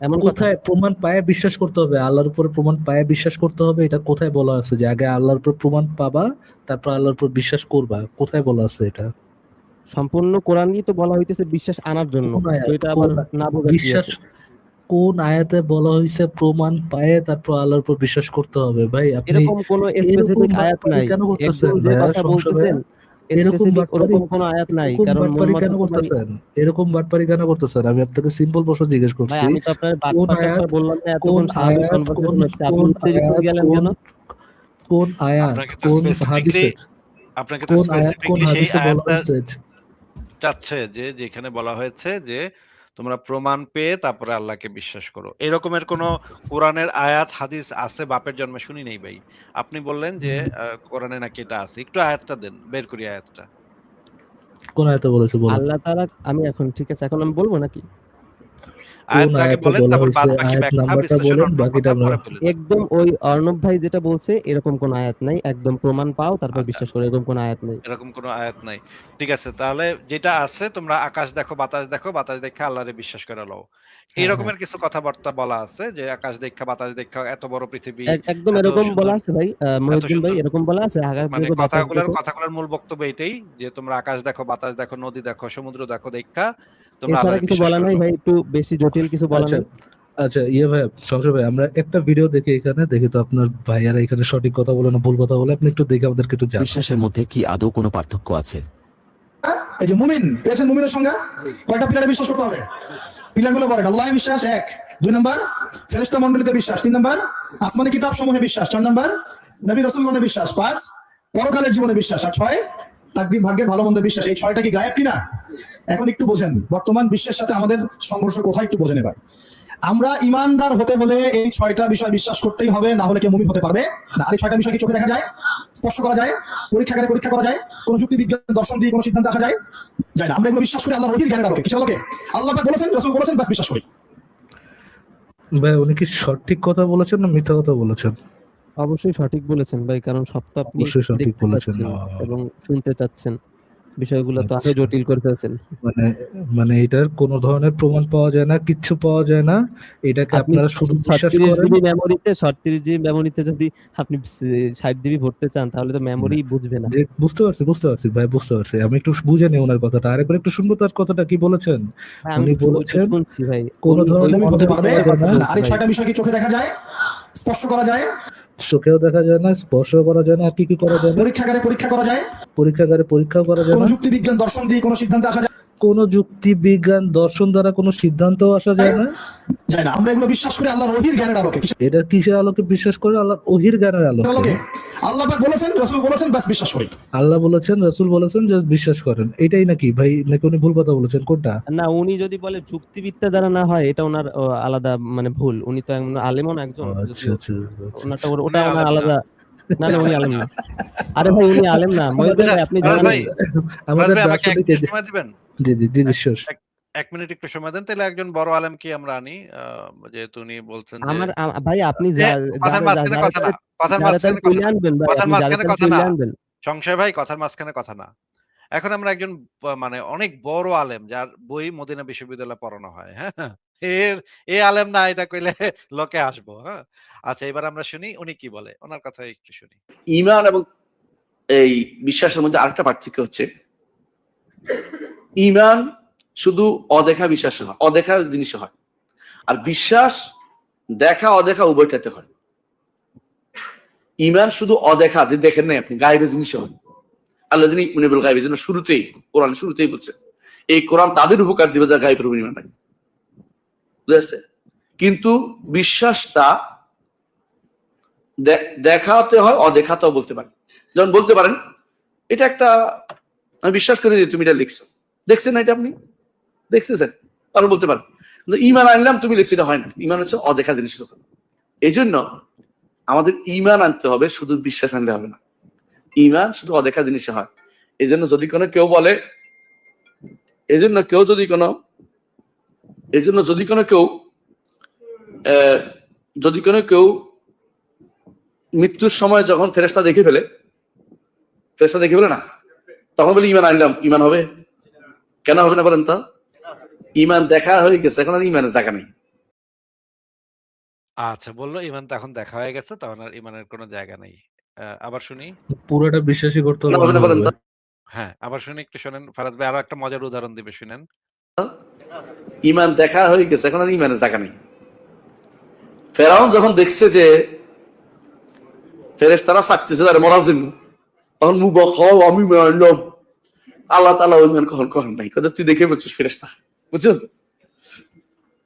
এমন কথা। কোথায় প্রমাণ পায় বিশ্বাস করতে হবে? আল্লাহর উপরে প্রমাণ পায় বিশ্বাস করতে হবে, এটা কোথায় বলা আছে যে আগে আল্লাহর উপর প্রমাণ পাবা তারপর আল্লাহর উপর বিশ্বাস করবা? কোথায় বলা আছে এটা? সম্পূর্ণ কোরআনই তো বলা হইতেছে বিশ্বাস আনার জন্য। কোন আয়াত? তো এটা আবার না বোঝার কি বিশ্বাস আছে? কোন আয়াতে বলা হয়েছে প্রমাণ পায় তারপর আল্লাহর উপর বিশ্বাস করতে হবে? ভাই আপনি এরকম কোনো স্পেসিফিক আয়াত নাই। কেন করতেছেন একদম যে ভাইয়া? কথা সংশয় বলতেছেন এরকম স্পেসিফিক ওরকম কোনো আয়াত নাই, কারণ মোহাম্মদ কেন করতেছেন? এরকম বাটপারি কেন করতেছেন? আমি আপনাকে সিম্পল প্রশ্ন জিজ্ঞেস ভাই, করছি। আমি তো আপনার কোন বাটপার আয়াত, বললাম না, কোন এতক্ষণ স্বাভাবিক আয়াত, কনভারসেশন হচ্ছে, আপনি কোন উত্তেজিত হয়ে আয়াত, গেলেন কেন? কোন আয়াত, আপনাকে তো কোন স্পেসিফিকলি হাদিসে, কোন সেই বলা আয়াতটা হয়েছে? চাচ্ছে যে যেখানে বলা হয়েছে যে তোমরা প্রমাণ পেয়ে তারপরে আল্লাহকে বিশ্বাস করো। এরকমের কোন কোরআনের আয়াত হাদিস আছে বাপের জন্মে শুনি নাই ভাই। আপনি বললেন যে কোরআনে নাকি এটা আছে। একটু আয়াতটা দেন, বের করি আয়াতটা। কোন আয়াতে বলেছে বলেন? আল্লাহ তাআলা, আমি এখন ঠিক আছে, এখন আমি বলবো নাকি? কোন আয়াতটা আগে আয়াতে বলেন, বলা তারপর হয়েছে? বাদ বাকি আয়াত ব্যাখ্যা নাম্বারটা বিশ্লেষণ বলেন, অন্য বাকিটা কথা আমরা পরে বলে দেন। একদম ওই অর্ণব ভাই যেটা বলছে এরকম কোন আয়াত নাই, একদম প্রমাণ পাও তারপর আচ্ছা, বিশ্বাস করো, এরকম কোন আয়াত নেই। এরকম কোন আয়াত নাই। ঠিক আছে, তাহলে যেটা আছে তোমরা আকাশ দেখো, বাতাস দেখে আল্লাহরে বিশ্বাস করে লও। এই হ্যাঁ, হ্যাঁ, রকমের কিছু কথাবার্তা বলা আছে যে আকাশ দেখা, বাতাস দেখা, এত বড় পৃথিবী, একদম এত এরকম বলা সুন্দর, আছে ভাই, এত মহিউদ্দিন ভাই, সুন্দর এরকম বলা আছে আকাশ মানে দেখো বাতাস দেখো। কথাগুলোর মূল বক্তব্য এটাই যে তোমরা আকাশ দেখো, বাতাস দেখো, নদী দেখো, সমুদ্র দেখো, দেখা তোমরা এছাড়া আল্লাহরে কিছু বিশ্বাস বলা করে নাই লও। ভাই, একটু বেশি জটিল কিছু বলা আচ্ছা, নাই। আচ্ছা, ভাই, সংশয় ভাই, আমরা একটা ভিডিও দেখি, এখানে দেখি তো আপনার ভাইয়ারা এখানে সঠিক কথা বলে না ভুল কথা বলে, আপনি একটু দেখে আমাদেরকে একটু জানান। বিশ্বাসের মধ্যে কি আদৌ কোনো পার্থক্য আছে? এই যে মুমিন পেয়েছেন, মুমিনের সংজ্ঞা কয়টা পিলারে বিশ্বাস করতে হবে? পিলারগুলো বলেন। আল্লাহ বিশ্বাস 1, 2 নাম্বার ফেরেশতা মণ্ডলীতে বিশ্বাস, 3 নাম্বার আসমানি কিতাব সমূহে বিশ্বাস, 4 নাম্বার নবী রাসূলগণে বিশ্বাস, 5 পরকালের জীবনে বিশ্বাস, আর 6 তাকদীর, ভাগ্যের, ভালো মন্দ, বিশ্বাস, এই ছয়টা কি গায়েব কিনা? এখন একটু বোঝেন বর্তমান বিশ্বের সাথে আমাদের সংঘর্ষ কোথায়, একটু বোঝেন এবার। আমরা ইমানদার হতে হলে এই ছয়টা বিষয় বিশ্বাস করতেই হবে, না হলে কেউ মুমিন হতে পারবে না। আর এই ছয়টা বিষয় কি চোখে দেখা যায়, স্পর্শ করা যায়, পরীক্ষাগারে পরীক্ষা করা যায়, কোন যুক্তি বিজ্ঞান দর্শন দিয়ে কোন সিদ্ধান্তে আসা যায়? যায় না। আমরা এগুলো বিশ্বাস করি আল্লাহর ওহীর জ্ঞানের আলোকে। কিসের আলোকে? আল্লাহ পাক বলেছেন, রাসূল বলেছেন, বাস বিশ্বাস করি। ভাই উনি কি সঠিক কথা বলেছেন না মিথ্যা কথা বলেছেন? অবশ্যই সঠিক বলেছেন ভাই, কারণ সব তো আপনি অবশ্যই সঠিক দেখতে বলেছেন। পাচ্ছেন এবং শুনতে চাচ্ছেন। বিষয়গুলো তো আরো জটিল করে ফেলছেন। মানে মানে এটার কোনো ধরনের প্রমাণ পাওয়া যায় না, কিচ্ছু পাওয়া যায় না। এটাকে আপনি আপনারা শুধু বিশ্বাস 36 করেন। জিবি মেমোরিতে 36 জিবি মেমোরিতে যদি আপনি 60 জিবি ভরতে চান তাহলে তো মেমোরি বুঝবে না। যে বুঝতে পারছি ভাই, বুঝতে পারছি। আমি একটু বুঝে নিই ওনার কথাটা, আরেকবার একটু শুনবো তার কথাটা কি বলেছেন। হ্যাঁ, আমি উনি ওইটা বলেছেন শুনছি ভাই। কোনো উনি ওই ধরনের মুমিন হতে পারবে পাওয়া যায় না। না। আর এই ছয়টা বিষয় কি চোখে দেখা যায়, স্পর্শ করা যায়, চোখেও দেখা যায় না, স্পর্শ করা যায় না, আর কি কি করা যায় না? পরীক্ষাগারে পরীক্ষা করা যায়, পরীক্ষাগারে পরীক্ষাও করা যায় কোন না, যুক্তি বিজ্ঞান দর্শন দিয়ে কোন সিদ্ধান্তে আসা যায়? কোনো যুক্তি বিজ্ঞান দর্শন দ্বারা কোনো সিদ্ধান্তও আসা যায় না। যায় না। আমরা এগুলো বিশ্বাস করি আল্লাহর ওহীর জ্ঞানের আলোকে। কিসের এটা কিসের আলোকে বিশ্বাস করে? আল্লাহ ওহীর জ্ঞানের আলোকে। আলোকে? আল্লাহ পাক বলেছেন, রাসূল বলেছেন, বাস বিশ্বাস করি। আল্লাহ বলেছেন, রাসূল বলেছেন, জাস্ট বিশ্বাস করেন। এটাই নাকি ভাই, নাকি উনি ভুল কথা বলেছেন? কোনটা? না, উনি যদি বলে যুক্তিবিদ্যা দ্বারা না হয় এটা ওনার আলাদা মানে ভুল। উনি তো আলেমও না একজন, আচ্ছা যদিও আচ্ছা আচ্ছা। ওনারটা ওটা উনি ওনার আলেম না। আলাদা। না না, উনি আলেম না। আরে ভাই উনি আলেম না। মহিউদ্দিন আচ্ছা, ভাই আপনি ফারাজ জানেন? ভাই, আমাদের ফারাজ ভাই আমাকে 1 দার্শনিক মিনিট সময় দিবেন? জি জি জি জি sure. 1 মিনিট একটু সময় দেন। তাহলে একজন বড় আলেমকে আমরা আনি। যেহেতু উনি বলছেন যে আমার ভাই আপনি কথার মাঝখানে কথা না। কথার যারে তারে মাঝখানে কথা তুলে না। আনবেন ভাই, কথার আপনি যারে মাঝখানে তারে কথা তুলে না। আনবেন। সংশয় ভাই, কথার মাঝখানে কথা না। এখন আমরা একজন মানে অনেক বড় আলেম যার বই মদিনা বিশ্ববিদ্যালয়ে পড়ানো হয়। হ্যাঁ? এর এ আলেম না এটা কইলে লোকে হাসবো। হ্যাঁ? আচ্ছা, এবার আমরা শুনি উনি কি বলে। ওনার কথা একটু শুনি। ঈমান এবং এই বিশ্বাসের মধ্যে আরেকটা পার্থক্য হচ্ছে, ঈমান শুধু অদেখা বিশ্বাস হয়, অদেখা জিনিস হয়, আর বিশ্বাস দেখা অদেখা উভয়টাতে হয়। ঈমান শুধু অদেখা, যে দেখেন নাই আপনি, গায়েবের জিনিস হয়। আল্লাহ যিনি মুনিবুল গায়েবের জন্য শুরুতেই কোরআন শুরুতেই বলছে এই কোরআন তাদের উপকার দিবে যা গায়েবের উপর ঈমান রাখে। বুঝা যাচ্ছে? কিন্তু বিশ্বাসটা দেখাতে হয়, অদেখাতেও বলতে পারেন। যেমন বলতে পারেন এটা একটা, আমি বিশ্বাস করি যে তুমি এটা লিখছো, দেখছেন না এটা আপনি দেখতেছেন, তাহলে বলতে পারেন। কিন্তু ঈমান আনলাম তুমি লিখছো, এটা হয় না। ঈমান হচ্ছে অদেখা জিনিসের উপর। এই জন্য আমাদের ঈমান আনতে হবে, শুধু বিশ্বাস আনলে হবে না। ঈমান শুধু অদেখা জিনিসে হয়। এই জন্য যদি কোনো কেউ বলে, এই জন্য কেউ মৃত্যুর সময় যখন ফেরেশতা দেখে ফেলে না, তখন বলে ঈমান আনলাম, ঈমান হবে? কেন হবে না বলেন তো? ঈমান দেখা হয়ে গেছে, এখন আর ঈমানের জায়গা নেই। আচ্ছা, বলল ঈমান তো এখন দেখা হয়ে গেছে, তখন আর ঈমানের কোনো জায়গা নেই। আবার শুনি। পুরোটা বিশ্বাসই করতে কেন হবে হবে না বলেন তো? হ্যাঁ, আবার শুনি, একটু শোনেন। ফারাজ ভাই আরো একটা মজার উদাহরণ দিবে, শুনেন। ঈমান দেখা হয়ে গেছে, এখন আর ঈমানের জায়গা নেই। ফেরাউন যখন দেখছে যে ফেরেশতারা ছাড়তেছে তারা মরার জন্য, তখন মুখ খাও আমি মারলাম। আল্লাহ তাআলা ওই মান কখন কখন নাই, কথা তুই দেখে বলছিস ফেরেশতা, বুঝছো?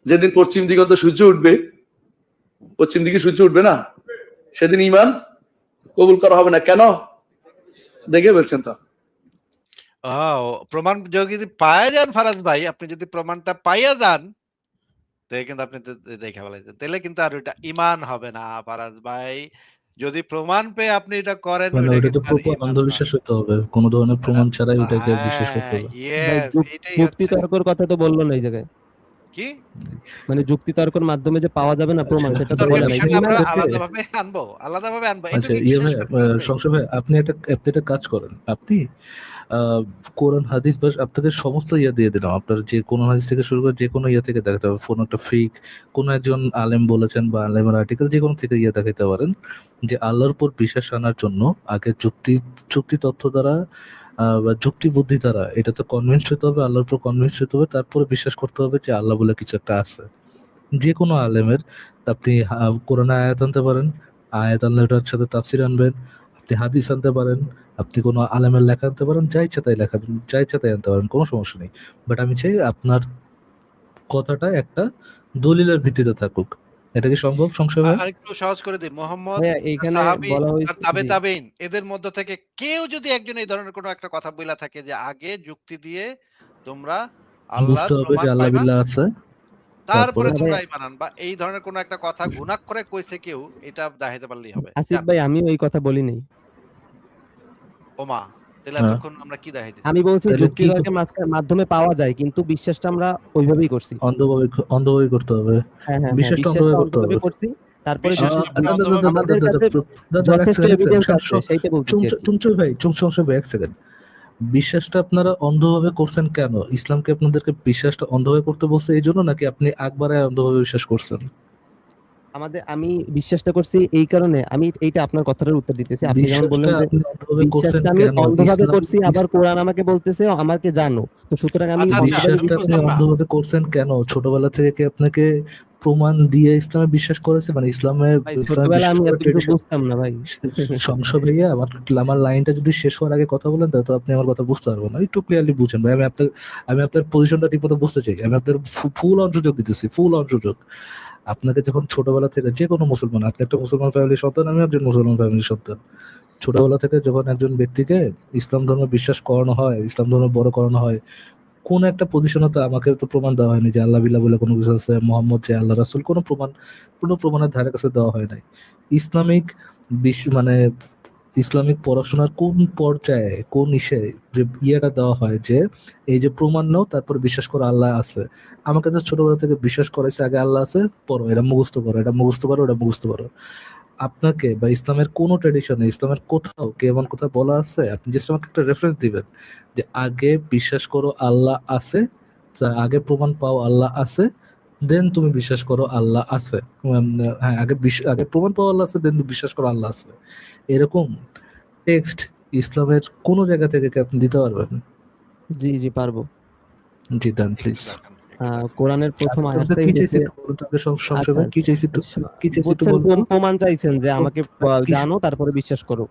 যেদিন পশ্চিম দিগন্ত সূর্য উঠবে, পশ্চিম দিকে সূর্য উঠবে না, সেদিন ঈমান কবুল করা হবে না। কেন? দেখে বলছেন তো। প্রমাণ যদি পাওয়া যান ফারাজ ভাই, আপনি যদি প্রমাণটা পাইয়া যান, তাহলে কিন্তু আপনি দেখে ফেলাইছেন। তাহলে কিন্তু আর ওইটা ঈমান হবে না ফারাজ ভাই। যদি প্রমাণ পেয়ে আপনি এটা করেন, মানে ওইটা ওটা তো কিন্তু আর প্রপার ঈমান অন্ধবিশ্বাস নয়। হতে হবে, কোনো ধরনের প্রমাণ ছাড়াই ওটাকে বিশ্বাস করতে হ্যাঁ, হবে। ভাই ইয়েস, এটাই যুক্তি হচ্ছে তর্কের কথা তো বললো না এই জায়গায়। কি মানে যুক্তি তর্কের মাধ্যমে যে পাওয়া যাবে না প্রমাণ, সেটা তো তর্কের বলে না। বিষয়টা ঈমান আমরা আছে। আলাদাভাবে আনবো। আচ্ছা এটুকুই বিশ্বাস ভাই, করতে হবে। সংশয় ভাই, আপনি একটা কাজ করেন। আপনি কোরআন হাদিস বা আপনাকে সমস্ত দিয়ে দিলাম, আপনার যে কোন হাদিস থেকে শুরু করে যে কোনো থেকে দেখাতে হবে। কোন একটা ফিক, কোন একজন আলেম বলেছেন বা আলেমের আর্টিকেল, যে কোনো থেকে দেখাতে পারেন যে আল্লাহর উপর বিশ্বাস আনার জন্য আগে যুক্তি তথ্য দ্বারা বা যুক্তি বুদ্ধি দ্বারা এটা তো কনভিন্স হতে হবে, আল্লাহর উপর কনভিন্স হতে হবে, তারপরে বিশ্বাস করতে হবে যে আল্লাহ বলে কিছু একটা আছে। যে কোনো আলেমের আপনি কোরআনে আয়াত আনতে পারেন, আয়াত আনলে ওটার সাথে তাফসির আনবেন, আপনি হাদিস আনতে পারেন, আপনি কোনো আলেমের লেখা আনতে পারেন, যা ইচ্ছা তাই আনতে পারেন, কোনো সমস্যা নেই। বাট আমি চাই আপনার কথাটা একটা দলিলের ভিত্তিতে থাকুক। এটা কি সম্ভব সংশয় ভাই? আরেকটু সহজ করে দিই। মোহাম্মদ, ভাইয়া তার এইখানে সাহাবী, বলা তার হয়েছে তাবে জি। তাবেইন এদের মধ্য থেকে কেউ যদি একজন এই ধরনের কোনো একটা কথা বইলা থাকে যে আগে যুক্তি দিয়ে তোমরা আল্লাহর বুঝতে হবে যে প্রমাণ আল্লাহ পাইবা, বিল্লাহ আছে, তারপরে তারপরে না তোমরা ভাইয়া ঈমান আনবা। এই ধরনের কোনো একটা কথা গুনাহ করে কইছে কেউ, এটা দাহিতে পারলেই হবে। আসিফ যান। ভাই আমিও এই কথা বলি নাই। ওমা! তাইলে হ্যাঁ, এতক্ষণ আমরা কি দেখাইতেছি? আমি বলছি তাহলে যুক্তি কি তর্কের মাধ্যমে পাওয়া যায় কিন্তু বিশ্বাসটা আমরা ওইভাবেই করছি। অন্ধভাবে করতে হবে, হ্যাঁ, হ্যাঁ, হ্যাঁ, বিশ্বাসটা বিশ্বাসটা অন্ধভাবে করতে অন্ধভাবে হবে। করছি। তারপরে বিশ্বাস যুক্তি আপনারা অন্ধভাবে আমাদের করতেছেন। কাছে এক যথেষ্ট সেকেন্ড, এভিডেন্স আছে সেইটা বলতেছি আরকি। চুংচু ভাই, চুংচু ভাই এক সেকেন্ড। বিশ্বাসটা আপনারা অন্ধভাবে করছেন কেন? ইসলামকে আপনাদেরকে বিশ্বাসটা অন্ধভাবে করতে বলছে এই জন্য, নাকি আপনি একবারে অন্ধভাবে বিশ্বাস করছেন? আমি বিশ্বাসটা করছি এই কারণে আমি এইটা আপনার কথাটার উত্তর দিতেছি। আপনি যেমন বিশ্বাসটা বললেন যে আপনি অন্ধভাবে করছেন বিশ্বাসটা আমি কেন? অন্ধভাবে ইসলাম করছি আবার কোরআন আমাকে বলতেছে আমাকে জানো। তো সুতরাং আমি আচ্ছা, আচ্ছা, অন্ধভাবে আমি বিশ্বাসটা আপনি বুঝলাম না। অন্ধভাবে করছেন কেন? ছোটবেলা থেকে কি আপনাকে প্রমাণ দিয়ে ইসলামে বিশ্বাস করেছে? মানে ইসলামে ভাই ইসলামে ছোটবেলায় বিশ্বাস আমি করার এত কিছু ট্রেডিশন। বুঝতাম না ভাই। সংশয় ভাইয়া, আমার লাইনটা যদি শেষ হওয়ার আগে কথা বলেন তো আপনি আমার কথা বুঝতে পারবেন না। একটু ক্লিয়ারলি বুঝেন ভাই। আমি আপনার পজিশনটা ঠিকমতো বুঝতে চাই। আমি আপনার ফুল অন সুযোগ দিতেছি, ফুল অন সুযোগ। আপনাকে যখন ছোটবেলা থেকে যে কোনো মুসলমান, আপনি একটা মুসলমান ফ্যামিলির সন্তান, আমি একজন মুসলমান ফ্যামিলির সন্তান। ছোটবেলা থেকে যখন একজন ব্যক্তিকে ইসলাম ধর্মে বিশ্বাস করানো হয়, ইসলাম ধর্মে বড় করানো হয়, কোন একটা পজিশনে তো আমাকে তো প্রমাণ দেওয়া হয়নি যে আল্লাহ বিল্লাহ বলে কোনো কিছু আছে, মোহাম্মদ যে আল্লাহ রাসূল, কোনো প্রমাণের ধারে কাছে দেওয়া হয় নাই। ইসলামিক মানে ইসলামিক পড়াশোনার কোন পর্যায়ে, কোন যে ইয়েটা দেওয়া হয় যে এই যে প্রমাণ নাও তারপর বিশ্বাস করো আল্লাহ আছে। আমাকে তো ছোটবেলা থেকে বিশ্বাস করাইছে আগে আল্লাহ আছে, পড়ো, এটা মুখস্থ করো, এটা মুখস্থ করো, এটা মুখস্থ করো। আপনাকে বা ইসলামের কোন ট্রেডিশনে, ইসলামের কোথাও কি এমন কথা বলা আছে? আপনি জাস্ট আমাকে একটা রেফারেন্স দিবেন যে আগে বিশ্বাস করো আল্লাহ আছে, আগে প্রমাণ পাও আল্লাহ আছে, দেন তুমি বিশ্বাস করো আল্লাহ আছে। হ্যাঁ, আগে প্রমাণ পাও আল্লাহ আছে, দেন বিশ্বাস করো আল্লাহ আছে। এরকম টেক্সট ইসলামের কোন জায়গা থেকে কি আপনি দিতে পারবেন? জি, জি পারবো। জি দেন একটু প্লিজ। দেখেন, একটু দেখেন। কোরআনের প্রথম আয়াতটাই কি চাইছি হচ্ছে একটু বলুন তো আগে, সংশয় আচ্ছা, ভাই, কি চাইছি একটু, কি চাইছি একটু বুঝছেন বলুন কোন তো? প্রমাণ চাইছেন যে আমাকে কি- জানো তারপরে বিশ্বাস করো।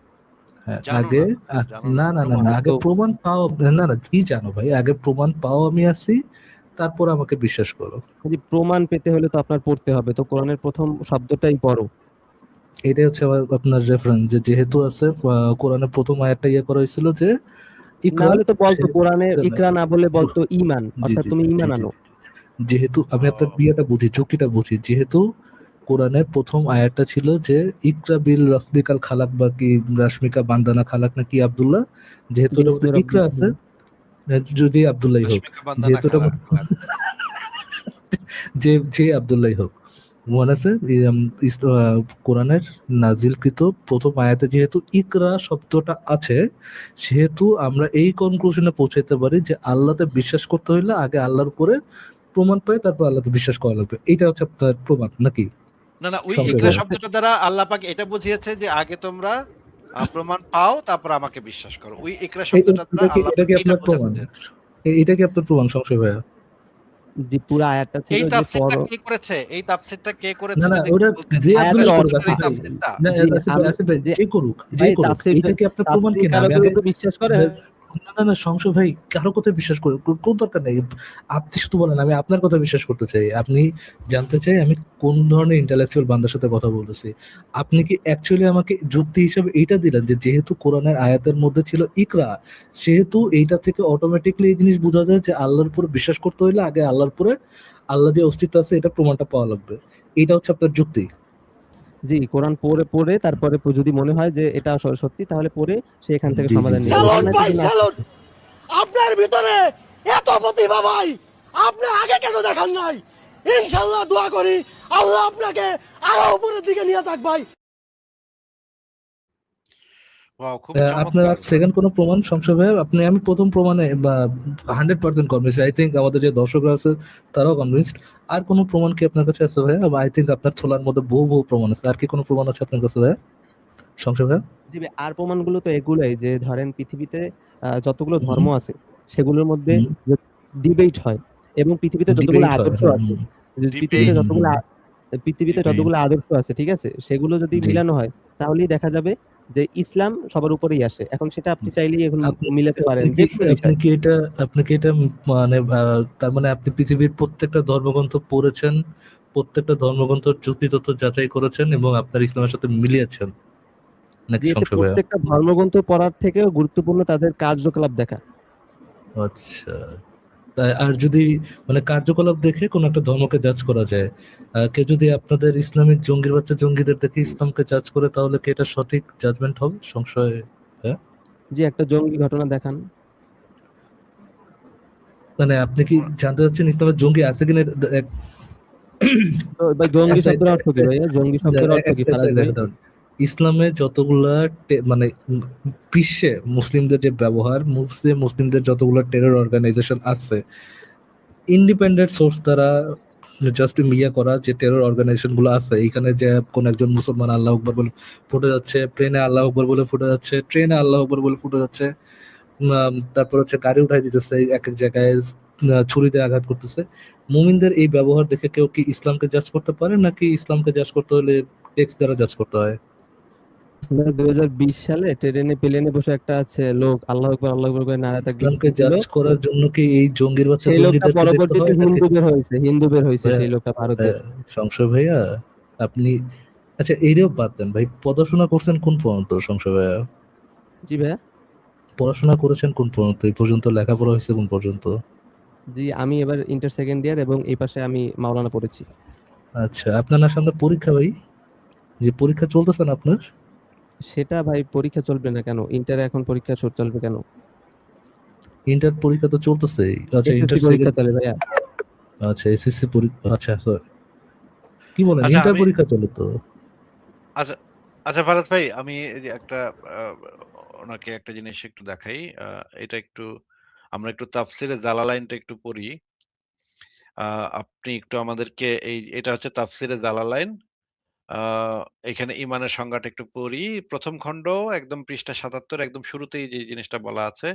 হ্যাঁ, জানো আগে না, জানো না না না প্রমাণ। না, আগে তো প্রমাণ পাও। না না, কি জানো ভাই, আগে প্রমাণ পাও আমি আছি, তারপর আমাকে বিশ্বাস করো। যদি প্রমাণ পেতে হলে তো আপনার পড়তে হবে। তো কোরআনের প্রথম শব্দটাই পড়ো। এটাই হচ্ছে আপনার রেফারেন্স, যে যেহেতু আছে কোরআনের প্রথম আয়াতটা ইয়ে করা হয়েছিল যে না ইকরা, হলে তো বলতো কোরআনে সে- ইকরা না বলে বলতো ঈমান, জি অর্থাৎ জি তুমি জি ঈমান জি। আনো। যেহেতু আমি আপনার ও, বিয়েটা বুঝি, যুক্তিটা বুঝি, যেহেতু কোরআনের প্রথম আয়াতটা ছিল যে ইকরা বিল রাসমিকাল খালাক, বা কি রাশমিকা বান্দানা খালাক না কি আব্দুল্লাহ, যেহেতু ওটার বিসমি মধ্যে ইকরা রাব্বিকুম। আছে, যদি আব্দুল্লাহ হোক, রশ্মিকা বান্দানা যেহেতু ওটার খালা। মধ্যে যে আব্দুল্লাহ হোক, মনে আছে কোরআনের নাজিলকৃত প্রথম আয়াতে যেহেতু ইকরা শব্দটা আছে, সেহেতু আমরা এই কনক্লুশনে পৌঁছাতে পারি যে আল্লাহতে বিশ্বাস করতে হইলে আগে আল্লাহর উপরে প্রমাণ পাই, তারপর আল্লাহতে বিশ্বাস করা লাগবে। এইটা হচ্ছে আপনার প্রমাণ নাকি? না, না, ওই সংক্ষেপে ইকরা ভাইয়া। শব্দটা দ্বারা আল্লাহ পাক এটা বুঝিয়েছে যে আগে তোমরা প্রমাণ পাও তারপর আমাকে বিশ্বাস করো। ওই ইকরা শব্দটা দ্বারা আল্লাহ এটা পাক কি এইটা আপনার বোঝাতে প্রমাণ? চেয়েছে। এটা কি আপনার প্রমাণ সংশয় ভাইয়া? যে পুরো আয়াতটা ছিল এই যে তাফসীরটা কে করেছে? এই তাফসীরটা কে করেছে না না, যদি ওটা একটু বলতেন? যে ইকরা আব্দুল্লাহ আয়াতের করুক, অর্থ শব্দটার আসিফ এই ভাই, তাফসীরটা? না জি আমি আসিফ ভাই যে যে করুক, ভাই যে এটা কি আপনার প্রমাণ কিনা? আমি তাফসীরকারকের আগে উপর বিশ্বাস করেন। না না না, সংশয় ভাই কারো কথা বিশ্বাস করে কোন দরকার নেই। আপনি শুধু বলেন, আমি আপনার কথা বিশ্বাস করতে চাই। আপনি জানতে চাই আমি কোন ধরনের ইন্টেলেকচুয়াল বান্দার সাথে কথা বলতেছি। আপনি কি অ্যাকচুয়ালি আমাকে যুক্তি হিসেবে এইটা দিলেন যে যেহেতু কোরআনের আয়াতের মধ্যে ছিল ইকরা, সেহেতু এইটা থেকে অটোমেটিকলি এই জিনিস বোঝা যায় যে আল্লাহর উপরে বিশ্বাস করতে হইলে আগে আল্লাহর উপরে, আল্লাহ যে অস্তিত্ব আছে এটা প্রমাণটা পাওয়া লাগবে। এইটা হচ্ছে আপনার যুক্তি। জি কোরআন পড়ে তারপরে যদি মনে হয় যে এটা সত্যি তাহলে পড়ে সে এখান থেকে জি জি সমাধান জি নিবে। স্যালুট অন্যায় ভাই, যদি না স্যালুট। আপনার ভিতরে এত প্রতিভা ভাই, আপনি আগে কেন দেখান নাই? ইনশাল্লাহ দোয়া করি আল্লাহ আপনাকে আরো উপরের দিকে নিয়ে যাক ভাই। ওয়াও, খুব আপনার চমৎকার। সেকেন্ড কোনো প্রমাণ সংশয় ভাই? আমি প্রথম প্রমাণে বা 100% কনভিন্স। আই থিঙ্ক আমাদের যে দর্শকরা আছে তারাও কনভিন্সড। আর কোনো প্রমাণ কি আপনার কাছে আছে ভাই? আই থিঙ্ক আপনার থোলার মধ্যে বহু প্রমাণ আছে। আর কি কোনো প্রমাণ আছে আপনার কাছে ভাই সংশয় ভাই? জি ভাই, আর প্রমাণগুলো তো এগুলাই যে ধরেন পৃথিবীতে যতগুলো ধর্ম আছে সেগুলোর মধ্যে ডিবেট হয় এবং পৃথিবীতে যতগুলো ডিবেট হয়, আদর্শ হ্যাঁ, আছে, যে ডিবেট, পৃথিবীতে Debate. যতগুলো আদর্শ আছে ঠিক আছে, সেগুলো যদি জি। মিলানো হয় তাহলেই দেখা যাবে যে ইসলাম সবার উপরেই আসে। এখন সেটা আপনি চাইলেই এখন মিলাতে পারেন যে কোনো আপনি বিষয়। কি এটা মানে তার মানে আপনি পৃথিবীর প্রত্যেকটা ধর্মগ্রন্থ পড়েছেন, প্রত্যেকটা ধর্মগ্রন্থের যুক্তি তথ্য যাচাই করেছেন এবং আপনার ইসলামের সাথে মিলিয়েছেন নাকি যে এতে সংশয় ভাইয়া? প্রত্যেকটা ধর্মগ্রন্থ পড়ার থেকেও গুরুত্বপূর্ণ তাদের কার্যকলাপ দেখা। আচ্ছা। আর যদি মানে কার্যকলাপ দেখে কোন একটা ধর্মকে জাজ করা যায়, কেউ যদি আপনাদের ইসলামিক জঙ্গির বাচ্চা জঙ্গিদের দেখে ইসলামকে জাজ করে তাহলে কি এটা সঠিক জাজমেন্ট হবে সংশয়? হ্যাঁ, যে একটা জঙ্গি ঘটনা দেখান। মানে আপনি কি জানতে চাচ্ছেন ইসলামের জঙ্গি আছে কিনা? তো ভাই জঙ্গি আচ্ছা, শব্দের অর্থ কি ভাইয়া? জঙ্গি শব্দের অর্থ কি ফারাজ ভাই? ইসলামে যতগুলা মানে বিশ্বে মুসলিমদের যে ব্যবহার, মুসলিমদের যতগুলো টেরর অর্গানাইজেশন আছে, ইন্ডিপেন্ডেন্ট সোর্স দ্বারা জাস্ট ইয়া করা যে টেরর অর্গানাইজেশন গুলো আছে, এখানে যে কোন একজন মুসলমান আল্লাহ আকবর বলে ফুটে যাচ্ছে, প্লেনে আল্লাহ আকবর বলে ফুটে যাচ্ছে, ট্রেনে আল্লাহ আকবর বলে ফুটে যাচ্ছে, তারপর হচ্ছে গাড়ি উঠাই দিতেছে, এক এক জায়গায় ছুরি দিয়ে আঘাত করতেছে। মুমিনদের এই ব্যবহার দেখে কেউ কি ইসলামকে জাজ করতে পারে নাকি ইসলামকে জাজ করতে হলে টেক্সট দ্বারা জাজ করতে হয়? 2020 সালে ট্রেনে প্লেনে বসে একটা আছে লোক আল্লাহ আকবার করে নারা তাকবীর ইসলামকে দিতেছিল। জাজ করার জন্য কি এই জঙ্গির বাচ্চা সেই লোকটা জঙ্গিদেরকে দেখতে পরবর্তীতে হয় নাকি? হিন্দু বের হয়েছে ভাইয়া, সেই লোকটা ভারতের। সংশয় ভাইয়া, আপনি আচ্ছা এইটাও বাদ দেন ভাই, পড়াশোনা করছেন কোন পর্যন্ত সংশয় ভাইয়া? জি ভাইয়া। পড়াশোনা করেছেন কোন পর্যন্ত? এই পর্যন্ত লেখাপড়া হয়েছে কোন পর্যন্ত? জি আমি এবার ইন্টার সেকেন্ড ইয়ার এবং এই পাশে আমি মাওলানা পড়েছি। আচ্ছা, আপনার না সামনে পরীক্ষা ভাই, যে পরীক্ষা চলতেছে না আপনার? সেটা ভাই পরীক্ষা চলবে না কেন? ইন্টারে এখন পরীক্ষা চলবে কেন? ইন্টার পরীক্ষা তো চলতেছেই। আচ্ছা, ইন্টার এসএসসি পরীক্ষা সেকেন্ড, চলে ভাইয়া। আচ্ছা এসএসসি পরীক্ষা, আচ্ছা sorry। কি বলেন, আচ্ছা ইন্টার আমি পরীক্ষা চলে তো? আচ্ছা আচ্ছা ফারাজ ভাই, আমি এই যে একটা ওনাকে একটা জিনিস একটু দেখাই। এটা একটু আমরা একটু তাফসিরে জালালাইনটা একটু পড়ি। আপনি একটু আমাদেরকে এটা হচ্ছে তাফসিরে জালালাইন। আ এখানে ঈমানের সংজ্ঞাটা একটু পড়ি। ১ম খণ্ড একদম পৃষ্ঠা ৭৭ একদম শুরুতেই যে জিনিসটা বলা আছে।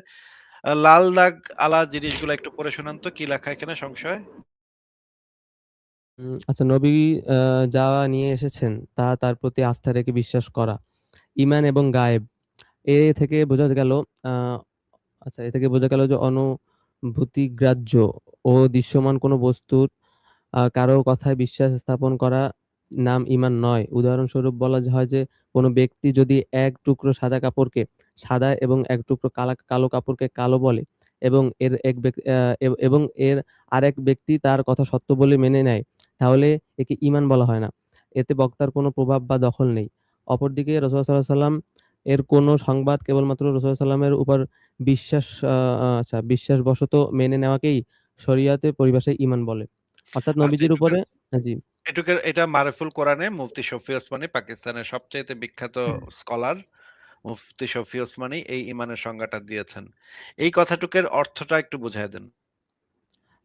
লাল দাগ আলা জিনিসগুলা একটু পড়ে শোনান তো কি লেখা এখানে সংশয়? আচ্ছা নবী আ যা নিয়ে এসেছেন তা তার প্রতি আস্থা রেখে বিশ্বাস করা। ঈমান এবং গায়েব। এ থেকে বোঝা গেল আ আচ্ছা এ থেকে বোঝা গেল যে অনুভূতিগ্রাহ্য ও দৃশ্যমান কোনো বস্তুর কারো কথায় বিশ্বাস স্থাপন করা নাম ঈমান নয়। উদাহরণস্বরূপ বলা হয় যে কোনো ব্যক্তি যদি এক টুকরো সাদা কাপড়কে সাদা এবং এক টুকরো কালো কাপড়কে কালো বলে এবং এর এক ব্যক্তি এবং এর আরেক ব্যক্তি তার কথা সত্য বলে মেনে নেয়, তাহলে একে ঈমান বলা হয় না। এতে বক্তার কোনো প্রভাব বা দখল নেই। অপরদিকে রাসূলুল্লাহ সাল্লাল্লাহু আলাইহি ওয়াসাল্লাম এর কোনো সংবাদ কেবলমাত্র রাসূলুল্লাহ সাল্লাল্লাহু আলাইহি ওয়াসাল্লামের উপর বিশ্বাসবশত মেনে নেওয়াকেই শরিয়তের পরিভাষায় ঈমান বলে। অর্থাৎ আচ্ছা নবীজির উপরে জি। এটা মারুফুল কোরআনে মুফতি শফি ওসমানী, পাকিস্তানের সবচাইতে বিখ্যাত স্কলার মুফতি শফি ওসমানী এই ঈমানের সংজ্ঞাটা দিয়েছেন। এই কথাটুকের অর্থটা একটু বুঝায় দেন।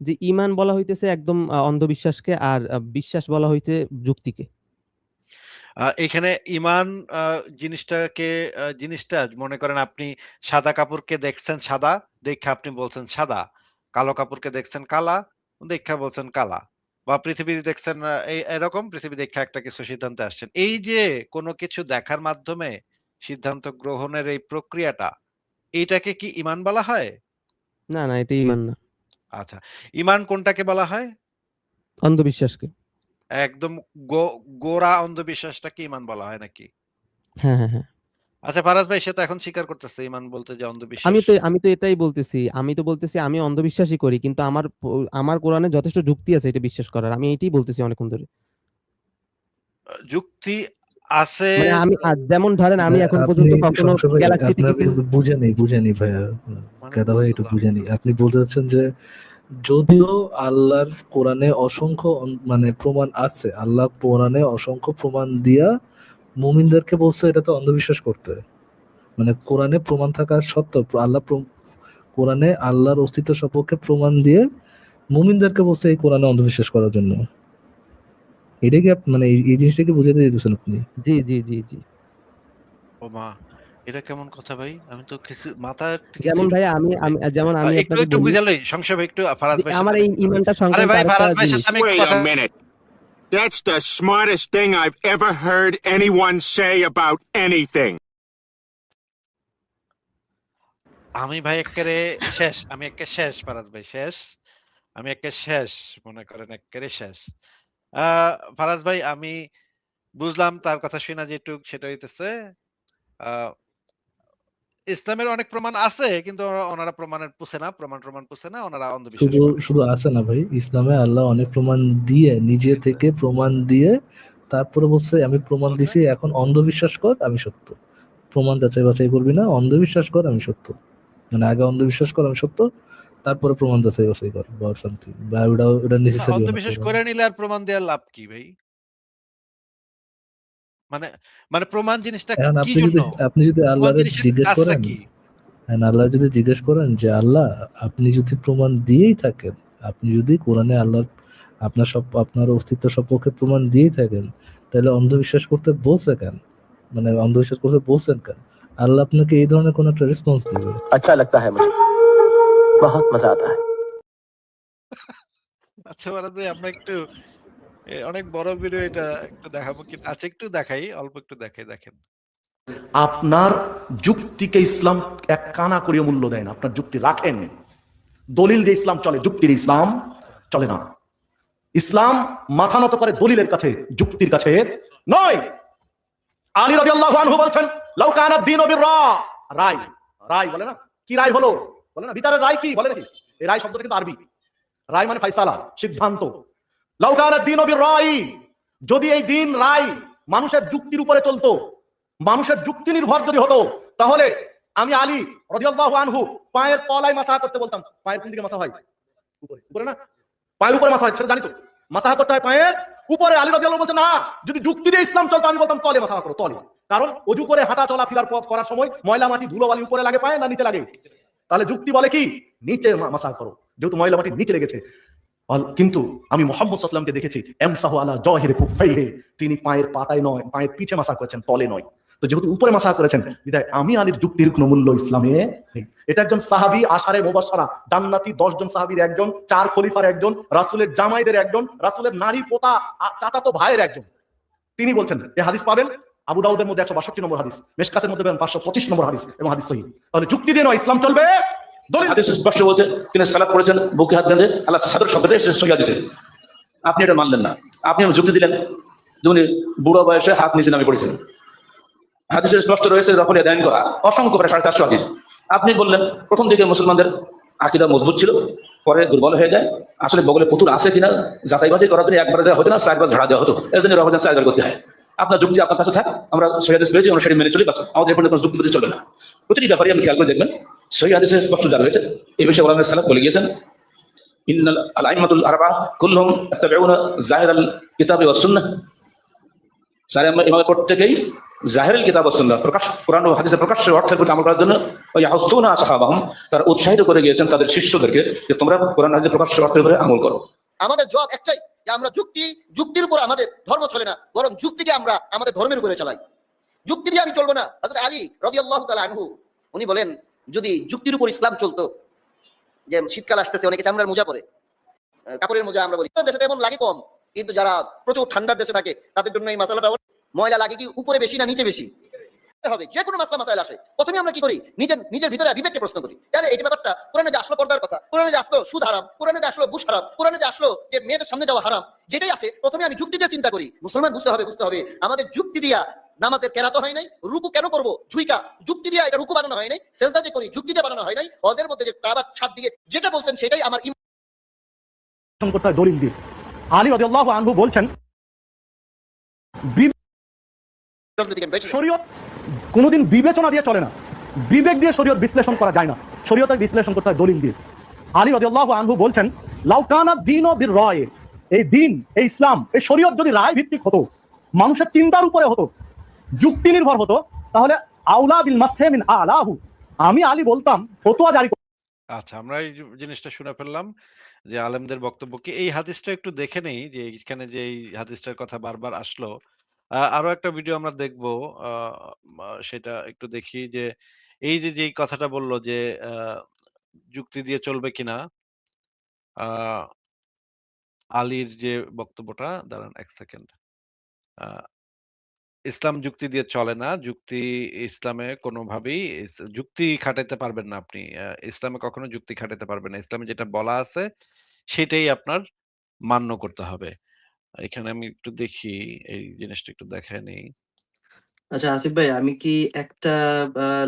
যে ঈমান বলা হইতেছে একদম অন্ধবিশ্বাসকে আর বিশ্বাস বলা হইছে যুক্তিকে। এখানে ঈমান আ জিনিসটা মনে করেন আপনি সাদা কাপড়কে দেখছেন সাদা, দেইখা আপনি বলছেন সাদা। কালো কাপড়কে দেখছেন কালা, দেইখা বলছেন কালা। বা পৃথিবী দেখছেন এরকম পৃথিবী দেইখা একটা কিছু সিদ্ধান্তে আসছেন। এই যে কোন কিছু দেখার মাধ্যমে সিদ্ধান্ত গ্রহণের এই প্রক্রিয়াটা, এইটাকে কি ঈমান বলা হয়? না, না এটা ঈমান না। আচ্ছা। ঈমান কোনটাকে বলা হয়? অন্ধবিশ্বাসকে। একদম গো গোড়া অন্ধবিশ্বাসটাকে ঈমান বলা হয় নাকি? হ্যাঁ, হ্যাঁ, হ্যাঁ। আচ্ছা ফারাজ ভাই সে তো এখন স্বীকার করতেছে ঈমান বলতে যে অন্ধবিশ্বাস। আমি তো এটাই বলতেছি। আমি তো বলতেছি আমি অন্ধবিশ্বাসই করি। কিন্তু আমার কোরআনে যথেষ্ট যুক্তি আছে এটা বিশ্বাস করার। আমি এটাই বলতেছি অনেকক্ষণ ধরে। যুক্তি আছে। মানে আমি যেমন ধরেন আমি এখন আপনি পর্যন্ত কখনো সংশয় ভাই, গ্যালাক্সিতে আপনার কিছু বুঝেনি ভাইয়া, মানে গাদা ভাই একটু বুঝলাম বুঝেনি। তো। আপনি বলতে চাচ্ছেন যে যদিও আল্লাহর কোরআনে অসংখ্য মানে প্রমাণ আছে, আল্লাহ কোরআনে অসংখ্য প্রমাণ দিয়া মুমিনদেরকে বলছে এটা তো অন্ধবিশ্বাস করতে, মানে কোরআনে প্রমাণ থাকা সত্ত্বেও কোরআনে আল্লাহর অস্তিত্ব সম্পর্কে প্রমাণ দিয়ে মুমিনদেরকে বলছে এই কোরআনে অন্ধবিশ্বাস করার জন্য। এটা কি মানে এই জিনিসটাকে বুঝাতে দিতেছেন আপনি? জি, জি, জি, জি। ওমা! এটা কেমন কথা ভাই? আমি তো কিছু মাথায় যেমন কিছুই ভাইয়া ঢুকতেছে না ভাই। যেমন আমি একটু আপনাকে একটু বলি বুঝালেই সংক্ষেপে একটু ফারাজ যে ভাইয়ের সাথে আমার আমি এই একটু কথা ঈমানটা আরে সংক্রান্ত ভাই আরেকটা ফারাজ ভাইয়ের জিনিস। সাথে আমি একটু Wait কথা a minute. That's the smartest thing I've ever heard anyone say about anything. আমি ভাই এক্কারে শেষ। আমি এক্কে শেষ ফারাজ ভাই শেষ। আমি এক্কে শেষ। মনে করেন এক্কারে শেষ। ফারাজ ভাই আমি বুঝলাম তার কথা শুনা যে একটু সেটা হইতেছে। আ ইসলামের অনেক প্রমাণ আছে কিন্তু ওনারা প্রমাণের পুছে না, প্রমাণ-টমাণ পুছে না, ওনারা অন্ধবিশ্বাস শুধু করে। শুধু আছে না ভাই, ইসলামে আল্লাহ অনেক প্রমাণ দিয়ে, নিজে দিছে। থেকে প্রমাণ দিয়ে তারপরে বলছে আমি প্রমাণ বলছে দিছি, এখন অন্ধবিশ্বাস কর, আমি সত্য। প্রমাণ যাচাই বাছাই করবি না, অন্ধবিশ্বাস কর, আমি সত্য। মানে আগে অন্ধবিশ্বাস কর, আমি সত্য, তারপরে প্রমাণ যাচাই বাছাই কর বা সামথিং, বা ওটা না নেসেসারিও না অন্ধবিশ্বাস কোরআনে। করে নিলে আর প্রমাণ দেওয়ার লাভ কি ভাই? মানে মানে প্রমাণ জিনিসটা এখন কি জন্য? আপনি যদি প্রমাণ আল্লাহরে জিনিসের জিজ্ঞেস কাজটা করেন, কি? আল্লাহ যদি জিজ্ঞেস করেন যে আল্লাহ, আপনি যদি প্রমাণ দিয়েই থাকেন, আপনি যদি কোরআনে আল্লাহর আপনার অস্তিত্ব সম্পর্কে প্রমাণ দিয়েই থাকেন, তাহলে অন্ধবিশ্বাস করতে বলছে কেন? মানে অন্ধবিশ্বাস করতে বলছেন কেন? আল্লাহ আপনাকে এই ধরনের কোন একটা রেসপন্স দিবে। अच्छा लगता है मुझे, बहुत मजा आता है। আচ্ছা ফারাজ ভাই আমরা একটু অনেক বড় ভিডিও এটা একটু দেখাবো কি? আচ্ছা একটু দেখাই, অল্প একটু দেখাই দেখেন। আপনার যুক্তিকে ইসলাম এক কানা করিয়ে মূল্য দেয় না, আপনার যুক্তি রাখেন। দলিল দিয়ে ইসলাম চলে, যুক্তির ইসলাম চলে না। ইসলাম মাথা নত করে দলিলের কাছে, যুক্তির কাছে নয়। আলী রাদিয়াল্লাহু আনহু বলছেন লাউ কানা দ্বীনু বিররা, রায়, রায় বলে না, কি রায় হলো বলে না, বিচারের রায় কি বলে নাকি? এই রায় শব্দটা কিন্তু আরবি, রায় মানে ফায়সালা, সিদ্ধান্ত। লাউ কানা দ্বীনু বিররাই, যদি এই দিন রায় মানুষের যুক্তির উপরে চলতো, মানুষের যুক্তি নির্ভর যদি হতো, তাহলে আমি আলী রাদিয়াল্লাহু আনহু পায়ের তলায় মাসাহ করতে বলতাম। পায়ের কোন দিকে মাসাহ হয়? উপরে, উপরে না? পায়ের উপরে মাসাহ হয়, সেটা জানি তো। মাসাহ করতে হয় পায়ের উপরে। আলী রাদিয়াল্লাহু বলছেন না, যদি যুক্তি দিয়ে ইসলাম চলতো আমি বলতাম তলে মাসাহ করো, তলে। কারণ অজু করে হাঁটা চলা ফিরার পথ করার সময় ময়লা মাটি ধুলোবালি উপরে লাগে পায়ে না নিচে লাগে? তাহলে যুক্তি বলে কি নিচে মাসাহ করো, যেহেতু ময়লা মাটি নিচে লেগেছে। কিন্তু আমি মুহাম্মদ সাল্লাল্লাহু আলাইহি ওয়াসাল্লামকে দেখেছি এমসাহু আলা জাহিরি কুফাইহি, তিনি পায়ের পাতায় নয়, পায়ের পিঠে মাসাহ করেছেন, তলে নয়। তো যেহেতু উপরে মাসাহ করেছেন, বিধায় আমি আলীর যুক্তির কোনো মূল্য ইসলামে নেই। এটা একজন সাহাবী, আশারে মুবাশশারা জান্নাতি 10 জন সাহাবীর একজন, 4 খলিফার একজন, রাসূলের জামাইদের একজন, রাসূলের নারী পোতা চাচাতো ভাইয়ের একজন। তিনি বলছেন, এই হাদিস পাবেন আবু দাউদের মধ্যে 162 নম্বর হাদিস, মিশকাতের মধ্যে পাবেন 525 নম্বর হাদিস, এবং হাদিস সহিহ। তাহলে যুক্তি দিয়ে নয় ইসলাম চলবে, দলিল। হাদিস স্পষ্ট বলছে তিনি সালাত করেছেন বুকে হাত বেঁধে, আল্লাহ সাদর শব্দটা সহিয়া দিয়েছেন। আপনি এটা মানলেন না, আপনি যুক্তি দিলেন যেমন বুড়ো বয়সে হাত নিচে নামে পড়েছেন। হাদিসে স্পষ্ট রয়েছে যখন ধ্যান করা, অসংখ্য প্রায় 450 হাদিস। আপনি বললেন প্রথম দিকে মুসলমানদের আকীদা মজবুত ছিল, পরে দুর্বল হয়ে যায়। আসলে বগলে পুতুল আছে কিনা যাচাই বাছাই করার জন্য একবার যা হতো না, 4 বার ঝাড়া দেওয়া হতো, এর জন্য রহমান 4 বার করতে হয়। আপনার যুক্তি আপনার কাছে থাক, আমরা সহিহ হাদিস পেয়েছি, আমরা সেটা মেনে চলি, বাস। আমাদের এখানে কোনো যুক্তি বুদ্ধি চলবে না। প্রতিটি ব্যাপারে আপনি খেয়াল করে দেখবেন সহিহ হাদিসে স্পষ্ট যা রয়েছে। এই বিষয়ে ওলামায়ে সালাফ বলে গিয়েছেন, ইন্নাল আইম্মাতুল আরবা'a কুল্লুহুম ইয়াত্তাবিউনা যাহিরাল কিতাবি ওয়াস সুন্নাহ। সারে ইমাম প্রত্যেকেই জাহিরুল কিতাব ওয়াস সুন্নাহ, প্রকাশ কোরআন ও হাদিসের প্রকাশ্য অর্থের প্রতি আমল করার জন্য ইয়াহুসুনা আসহাবাহুম, তারা উৎসাহিত করে গিয়েছেন তাদের শিষ্যদেরকে যে তোমরা কোরআন হাদিসের প্রকাশ্য অর্থের উপরে আমল করো। আমাদের জবাব একটাই, যে আমরা যুক্তির উপর আমাদের ধর্ম চলে না, বরং যুক্তিকে আমরা আমাদের ধর্মের উপরে চালাই। যুক্তি দিয়ে আমি চলবো না। হযরত আলী রাদিয়াল্লাহু তাআলা আনহু উনি বলেন, যদি যুক্তির উপর ইসলাম চলতো, যে শীতকাল আসতেছে, অনেকে চামড়ার মোজা পরে, কাপড়ের মোজা আমরা বলি, দেশে তেমন লাগে কম, কিন্তু যারা প্রচুর ঠান্ডার দেশে থাকে তাদের জন্য এই মাসালাটা, ময়লা লাগে কি উপরে বেশি না নিচে বেশি হবে? যে কোনো মাসলা মাসাইল আসে, প্রথমে আমরা কি করি, নিজের ভিতরে বিবেককে প্রশ্ন করি। আরে এই ব্যাপারটা কোরআনে যে আসলো পর্দার কথা, কোরআনে যে আসলো সুদ হারাম, কোরআনে যে আসলো ঘুষ হারাম, কোরআনে যে আসলো যে মেয়েদের সামনে যাওয়া হারাম, যেটাই আসে প্রথমে আমি যুক্তি দিয়ে চিন্তা করি। মুসলমান বুঝতে হবে আমাদের যুক্তি দিয়া নামাজের কেরাত হয় নাই, রুকু কেন করবো ঝুইকা, যুক্তি দিয়া এটা রুকু বানানো হয় নাই, সেজদা যে করি যুক্তি দিয়ে বানানো হয় নাই, হজের মধ্যে যে কাবার ছাদ দিয়ে যেটা বলছেন সেটাই আমার করতে হয় দলিল দিয়ে। আলী রাদিয়াল্লাহু আনহু বলছেন শরীয়ত কোনোদিন বিবেচনা দিয়ে চলে না, বিবেক দিয়ে শরীয়ত বিশ্লেষণ করা যায় না, শরীয়তের বিশ্লেষণ করতে হয় দলিল দিয়ে। আলী রাদিয়াল্লাহু আনহু বলছেন লাউ কানা দীনু বির-রায়, এই দিন, এই ইসলাম, এই শরীয়ত যদি রায় ভিত্তিক হতো, মানুষের চিন্তার উপরে হতো, যুক্তি নির্ভর হতো, তাহলে আউলা বিল মাসহি মিন আলাহু, আমি আলী বলতাম ফতোয়া জারি। আচ্ছা আমরা এই জিনিসটা শুনে ফেললাম যে আলেমদের বক্তব্য কি। এই হাদিসটা একটু দেখে নেই যে এখানে যে এই হাদিসটার কথা বারবার আসলো। আরো একটা ভিডিও আমরা দেখব, আ মা সেটা একটু দেখি যে এই যে যেই কথাটা বলল যে আ যুক্তি দিয়ে চলবে কিনা। আ আলীর যে বক্তব্যটা, দাঁড়ান ১ সেকেন্ড। আ ইসলাম যুক্তি দিয়ে চলে না। ইসলামে কোনোভাবেই যুক্তি খাটাইতে পারবেন না আপনি। ইসলামে কখনো যুক্তি খাটাইতে পারবেন না। ইসলামে যেটা বলা আছে সেটাই আপনার মান্য করতে হবে। এখানে আমি একটু দেখি, এই জিনিসটা একটু দেখায় নেই। আচ্ছা আসিফ ভাই, আমি কি একটা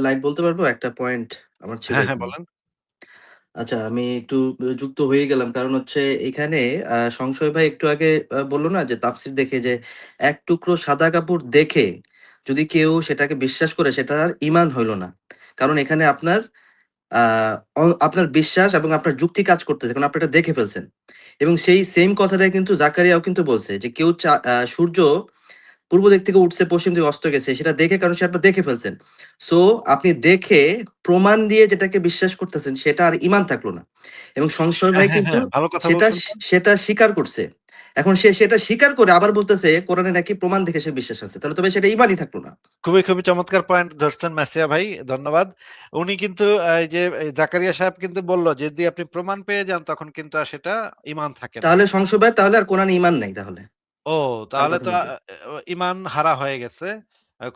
লাইন বলতে পারবো? একটা পয়েন্ট আমার ছিল হ্যাঁ, হ্যাঁ এখানে। বলেন। আচ্ছা, আমি একটু যুক্ত হয়ে গেলাম। কারণ হচ্ছে এখানে সংশয় ভাই একটু আগে বলল না যে তাফসীর দেখে যে এক টুকরো সাদা কাপড় দেখে যদি কেউ সেটাকে বিশ্বাস করে সেটা আর ঈমান হইল না। কারণ এখানে আপনার আ আপনার বিশ্বাস এবং আপনার যুক্তি কাজ করতেছে। কারণ আপনি এটা দেখে ফেলছেন। এবং সেই সেইম কথাটাই কিন্তু জাকারিয়াও কিন্তু বলছে যে কেউ সূর্য পূর্ব দিক থেকে উঠছে, পশ্চিম দিকে অস্ত গেছে সেটা দেখে, কারণ সেটা আপনি দেখে ফেলছেন। সো আপনি দেখে প্রমাণ দিয়ে যেটাকে বিশ্বাস করতেছেন সেটা আর ঈমান থাকলো না। এবং সংশয় হ্যাঁ, ভাই হ্যাঁ, কিন্তু হ্যাঁ, ভালো কথা সেটা বলছেন তো। সেটা স্বীকার করছে। এখন সে সেটা স্বীকার করে আবার বলতেছে কোরআনে নাকি প্রমাণ দেখে সে বিশ্বাস আছে। তাহলে তবে সেটা ঈমানই থাকলো না। খুবই, খুবই চমৎকার পয়েন্ট ধরছেন মাসিয়া ভাই। ধন্যবাদ। উনি কিন্তু এই যে জাকারিয়া সাহেব কিন্তু বলল যে যদি আপনি প্রমাণ পেয়ে যান তখন কিন্তু আর সেটা ঈমান থাকে না। তাহলে সংশয় ভাই তাহলে আর কোরআনে ঈমান নাই তাহলে। ও তার তাহলে কথা তো মতে। ঈমান হারা হয়ে গেছে।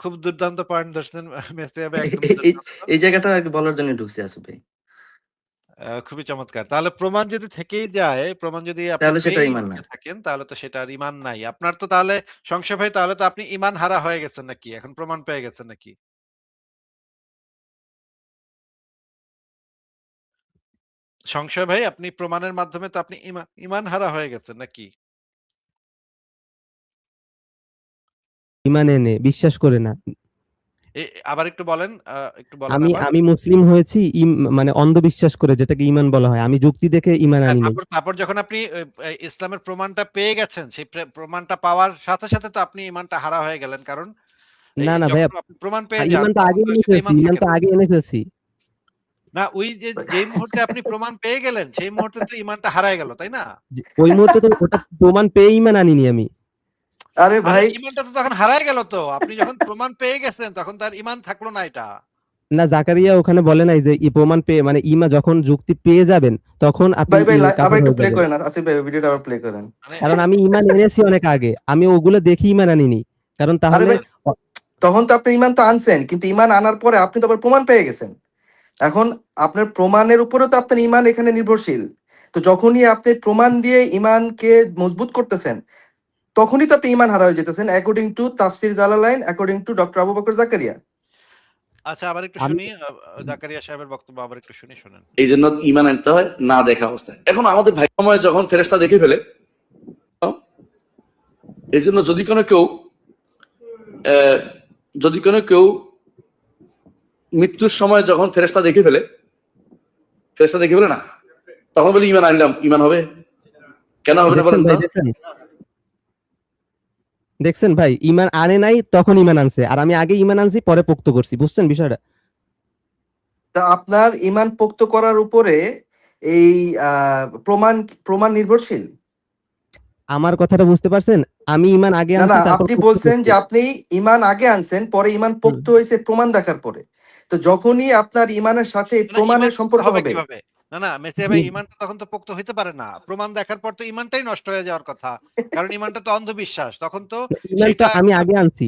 খুব দুর্দান্ত পয়েন্ট ধরছেন মাসিয়া ভাই, একদম এই দুর্দান্ত। এই জায়গাটা আরকি বলার জন্য ঢুকছি আসিফ ভাই। খুবই চমৎকার। তাহলে প্রমাণ যদি থেকেই যায়, প্রমাণ যদি আপনি তাহলে সেটা পেয়েই ঈমান না। থেকে থাকেন তাহলে তো সেটা আর ঈমান নাই। আপনার তো তাহলে সংশয় ভাই, তাহলে তো আপনি ঈমান হারা হয়ে গেছেন নাকি? এখন প্রমাণ পেয়ে গেছেন নাকি? সংশয় ভাই, আপনি প্রমাণের মাধ্যমে তো আপনি ঈমান হারা হয়ে গেছেন নাকি? ঈমান এনে বিশ্বাস করে না। আবার একটু বলেন, একটু বলেন আমি আবার। আমি মুসলিম হয়েছি মানে অন্ধবিশ্বাস করে, যেটাকে ঈমান বলা হয়। আমি যুক্তি দেখে ঈমান হ্যাঁ, আনি নাই। তারপর তারপর যখন আপনি ইসলামের প্রমাণটা পেয়ে গেছেন, সেই প্রমাণটা পাওয়ার সাথে, সাথে তো আপনি ঈমানটা হারা হয়ে গেলেন। কারণ না, না ভাইয়া, যখন আপনি প্রমাণ পেয়ে যান ঈমান তো তখন আগে তো আর এনে সেটা ফেলছি। ঈমান ঈমান থাকে তো না। আগে এনে ফেলছি। না, ওই যে যেই মুহূর্তে আপনি প্রমাণ পেয়ে গেলেন, সেই মুহূর্তে তো ঈমানটা হারায় গেল, তাই না? ওই মুহূর্তে তো ওটা প্রমাণ পেয়ে ঈমান আনিনি আমি। আরে আরে ভাই, ঈমানটা তো তখন হারায় গেল তো। আপনি যখন প্রমাণ পেয়ে গেছেন তখন তো আর ঈমান থাকলো না এটা। না, জাকারিয়া ওখানে বলে নাই যে প্রমাণ পেয়ে মানে যখন যুক্তি পেয়ে যাবেন তখন আপনি ভাই, ভাই আবার কাফের একটু হয়ে প্লে যাবেন। করেন। আসিফ ভাই ভিডিওটা আবার প্লে করেন। মানে কারণ আমি ঈমান এনেছি অনেক আগে। আমি ওগুলো দেখে ঈমান আনিনি। কারণ আরে তাহলে ভাই, তখন তো আপনি ঈমান তো আনছেন, কিন্তু ঈমান আনার পরে আপনি তো আবার প্রমাণ পেয়ে গেছেন। এখন আপনার প্রমাণের উপরেও তো আপনার ঈমান এখানে নির্ভরশীল। তো যখনই আপনি প্রমাণ দিয়ে ঈমানকে মজবুত করতেছেন, তখনই তো আপনি ঈমান হারা হয়ে যেতেছেন, অ্যাকর্ডিং টু তাফসির জালালাইন, according to doctor Abu Bakar Zakaria. আচ্ছা, আবার একটু আমি শুনি জাকারিয়া সাহেবের বক্তব্য আবার একটু শুনেন। এই জন্য ঈমান আনতে হয় না দেখা অবস্থায়। এখন আমাদের ভাই সময় যখন ফেরেশতা দেখে ফেলে, এই জন্য যদি কোনো কেউ মৃত্যুর সময় যখন ফেরেশতা দেখে ফেলে না, তখন বলে ঈমান আনলাম, ঈমান হবে? কেন হবে না দেখছেন বলেন তো? ভাই, দেখছেন ভাই, ঈমান আনে নাই তখন ঈমান আনছে। আর আমি আগে ঈমান আনছি পরে পোক্ত করছি। বুঝছেন বিষয়টা? তা আপনার ঈমান পোক্ত করার উপরে এই প্রমাণ প্রমাণ নির্ভরশীল। আমার কথাটা বুঝতে পারছেন? আমি ঈমান আগে না, আনছি, না, তারপর আপনি পোক্ত বলছেন করছি। যে আপনি ঈমান আগে আনছেন, পরে ঈমান হুম। পোক্ত হয়েছে প্রমাণ দেখার পরে। তো যখনই আপনার ঈমানের সাথে না, ঈমান প্রমাণের পোক্ত সম্পর্ক হবে হবে। কিভাবে? না, মেসিয়া ভাই, ঈমানটা তখন তো পোক্ত হইতে পারে না। প্রমাণ দেখার পর তো ঈমানটাই নষ্ট হয়ে যাওয়ার কথা। কারণ ঈমানটা তো অন্ধবিশ্বাস। তখন তো ঈমান তো সেইটা আমি আগে আনছি।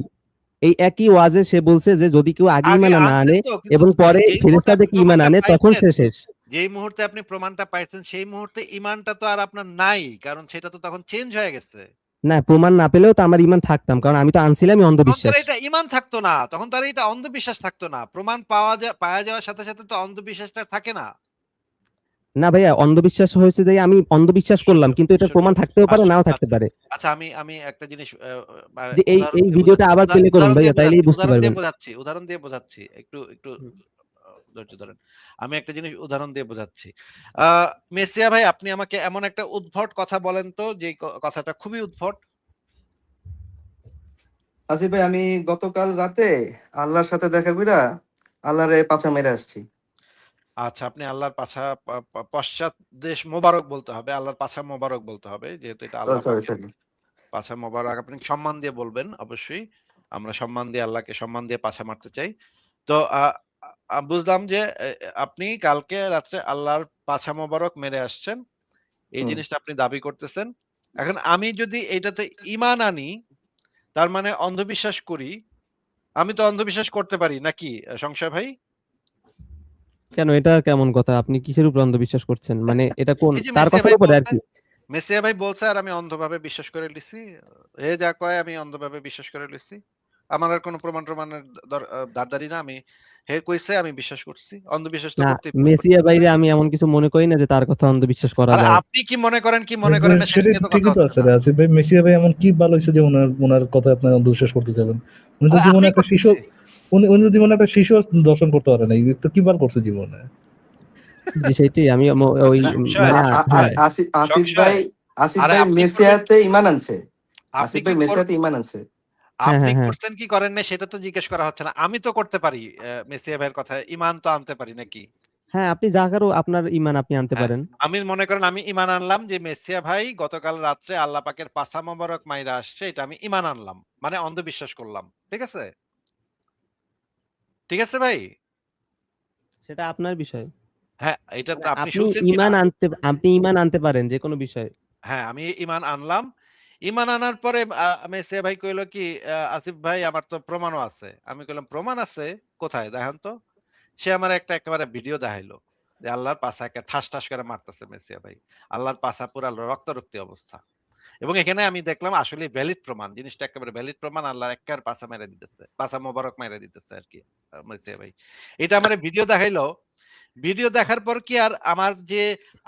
এই একই ওয়াজে সে বলছে যে যদি কেউ আগে আগে ঈমান না আনছেন আনে তো, কিন্তু এবং পরে যেই মুহূর্তে ফেরেশতা আপনি দেখে ঈমান প্রমাণটা আনে তখন পাইছেন, সে শেষ। যেই মুহূর্তে আপনি প্রমাণটা পাইছেন সেই মুহূর্তে ঈমানটা তো আর আপনার নাই। কারণ সেটা তো তখন চেঞ্জ হয়ে গেছে। না, প্রমাণ না পেলেও তো আমার ঈমান থাকতাম। কারণ আমি তো আনছিলামই তখন তার অন্ধবিশ্বাস। এটা ঈমান থাকতো না। তখন তার এটা অন্ধবিশ্বাস থাকতো না। প্রমাণ পাওয়া যাওয়ার সাথে, সাথে তো অন্ধবিশ্বাসটা থাকে না। না ভাইয়া, অন্ধবিশ্বাস হয়েছে যে আমি অন্ধবিশ্বাস করলাম, কিন্তু এটার সূর্য। প্রমাণ থাকতেও পারে, আচ্ছা, নাও থাকতে আচ্ছা। পারে। আচ্ছা, আমি একটা জিনিস যে এই উদাহরণ এই দিয়ে ভিডিওটা বোঝাচ্ছি। আবার প্লে করুন উদাহরণ দিয়ে ভাইয়া, তাইলেই বোঝাচ্ছি, বুঝতে পারবেন। উদাহরণ দিয়ে বোঝাচ্ছি। একটু হুম। ধৈর্য ধরেন। আমি একটা জিনিস উদাহরণ দিয়ে বোঝাচ্ছি। আ মেসিয়া ভাই, আপনি আমাকে এমন একটা উদ্ভট কথা বলেন তো যে কথাটা খুবই উদ্ভট। আসিফ ভাই, আমি গতকাল রাতে আল্লাহর সাথে দেখা কইরা আল্লাহরে পাছা মেরে আসছি। আচ্ছা, আপনি আল্লাহর পাছা পশ্চাৎ দেশ মোবারক বলতে হবে। আল্লাহর পাছা মোবারক বলতে হবে। যেহেতু এটা ও আল্লাহ সরি, পাকের সরি। পাছা মোবারক। আপনি সম্মান দিয়ে বলবেন অবশ্যই। আমরা সম্মান দিয়ে আল্লাহকে সম্মান দিয়ে পাছা মারতে চাই। তো বুঝলাম যে আপনি কালকে রাত্রে আল্লাহর পাছা মোবারক মেরে আসছেন। এই হুম। জিনিসটা আপনি দাবি করতেছেন। এখন আমি যদি এইটাতে ঈমান আনি, তার মানে অন্ধবিশ্বাস করি। আমি তো অন্ধবিশ্বাস করতে পারি নাকি সংশয় ভাই? কেন, এটা কেমন কথা? আপনি কিসের উপর অন্ধবিশ্বাস করছেন? মানে এটা কোন এই যে কার মেসিয়া কথার ভাই উপরে বলছে, আরকি? মেসিয়া ভাই বলছে আর আমি অন্ধভাবে বিশ্বাস করে লিছি। এ যা কয় আমি অন্ধভাবে বিশ্বাস করে লিছি। আমার আর কোনো প্রমাণের দাঁড় না। আমি হে কইছে আমি বিশ্বাস করছি। অন্ধবিশ্বাস তো না, করতেই পারি। মেসিয়া বাইরে আমি এমন কিছু মনে করি না যে তার কথা অন্ধবিশ্বাস করা আর যায়। আপনি কি মনে করেন কি মনে করেন না সেটা সেটাই নিয়ে তো তো কথা ঠিকই তো হচ্ছে আছে না। রে আসিফ ভাই। মেসিয়া ভাই এমন কি ভালো হয়েছে যে ওনার কথা আপনার অন্ধবিশ্বাস করতে যাবেন? উনি তো আরে জীবনে আমি একটা শিশু, করতেছি। উনি তো জীবনে একটা শিশু দর্শন করতে পারে না, তো কি বার করছে জীবনে? যে সেইটাই আমি ওই সংশয়, মানে হ্যাঁ, আসিফ ভাই, সংশয়। আসিফ আরে ভাই আপনি করবেন মেসিয়াতে ইমান আনছে। আপনি আসিফ কি ভাই মেসিয়াতে ইমান আনছে। হ্যাঁ, আপনি হ্যাঁ, হ্যাঁ। করছেন কি করেন নাই সেটা তো জিজ্ঞেস করা হচ্ছে না। আমি তো করতে পারি মেসিয়া ভাইয়ের কথায় ঈমান তো আনতে পারি নাকি? হ্যাঁ, আপনি যা কারো আপনার ঈমান আপনি আনতে হ্যাঁ। পারেন। আমি মনে করেন আমি ঈমান আনলাম যে মেসিয়া ভাই গতকাল রাত্রে আল্লাহ পাকের পাছা মোবারক মাইরা আসছে, এটা আমি ঈমান আনলাম। মানে অন্ধবিশ্বাস করলাম। ঠিক আছে? ঠিক আছে ভাই? সেটা আপনার বিষয়। হ্যাঁ, এটা মানে তো আপনি শুনছেন কিনা? আপনি ঈমান আনতে পারেন যেকোনো বিষয়ে। হ্যাঁ, আমি ঈমান আনলাম। ঈমান আনার পরে মেসিয়া ভাই কইল কি, আসিফ ভাই আমার তো প্রমাণও আছে। আমি কইলাম, "প্রমাণ আছে? কোথায়? দেখান তো।" সে আমার একটা একেবারে ভিডিও দেখাইলো। যে আল্লাহর পাছাকে ঠাস, ঠাস করে মারতেছে মেসিয়া ভাই। আল্লাহর পাছা পুরা রক্তারক্তি অবস্থা। এবং এখানে আমি দেখলাম আসলে ভ্যালিড প্রমাণ। জিনিসটা একেবারে ভ্যালিড প্রমাণ। আল্লাহর এক্কার পাছা মেরে দিতেছে। পাছা মোবারক মেরে দিতেছে আরকি মেসিয়া ভাই। এটা আমারে ভিডিও দেখাইলো। ভিডিও দেখার পর কি আর আমার যে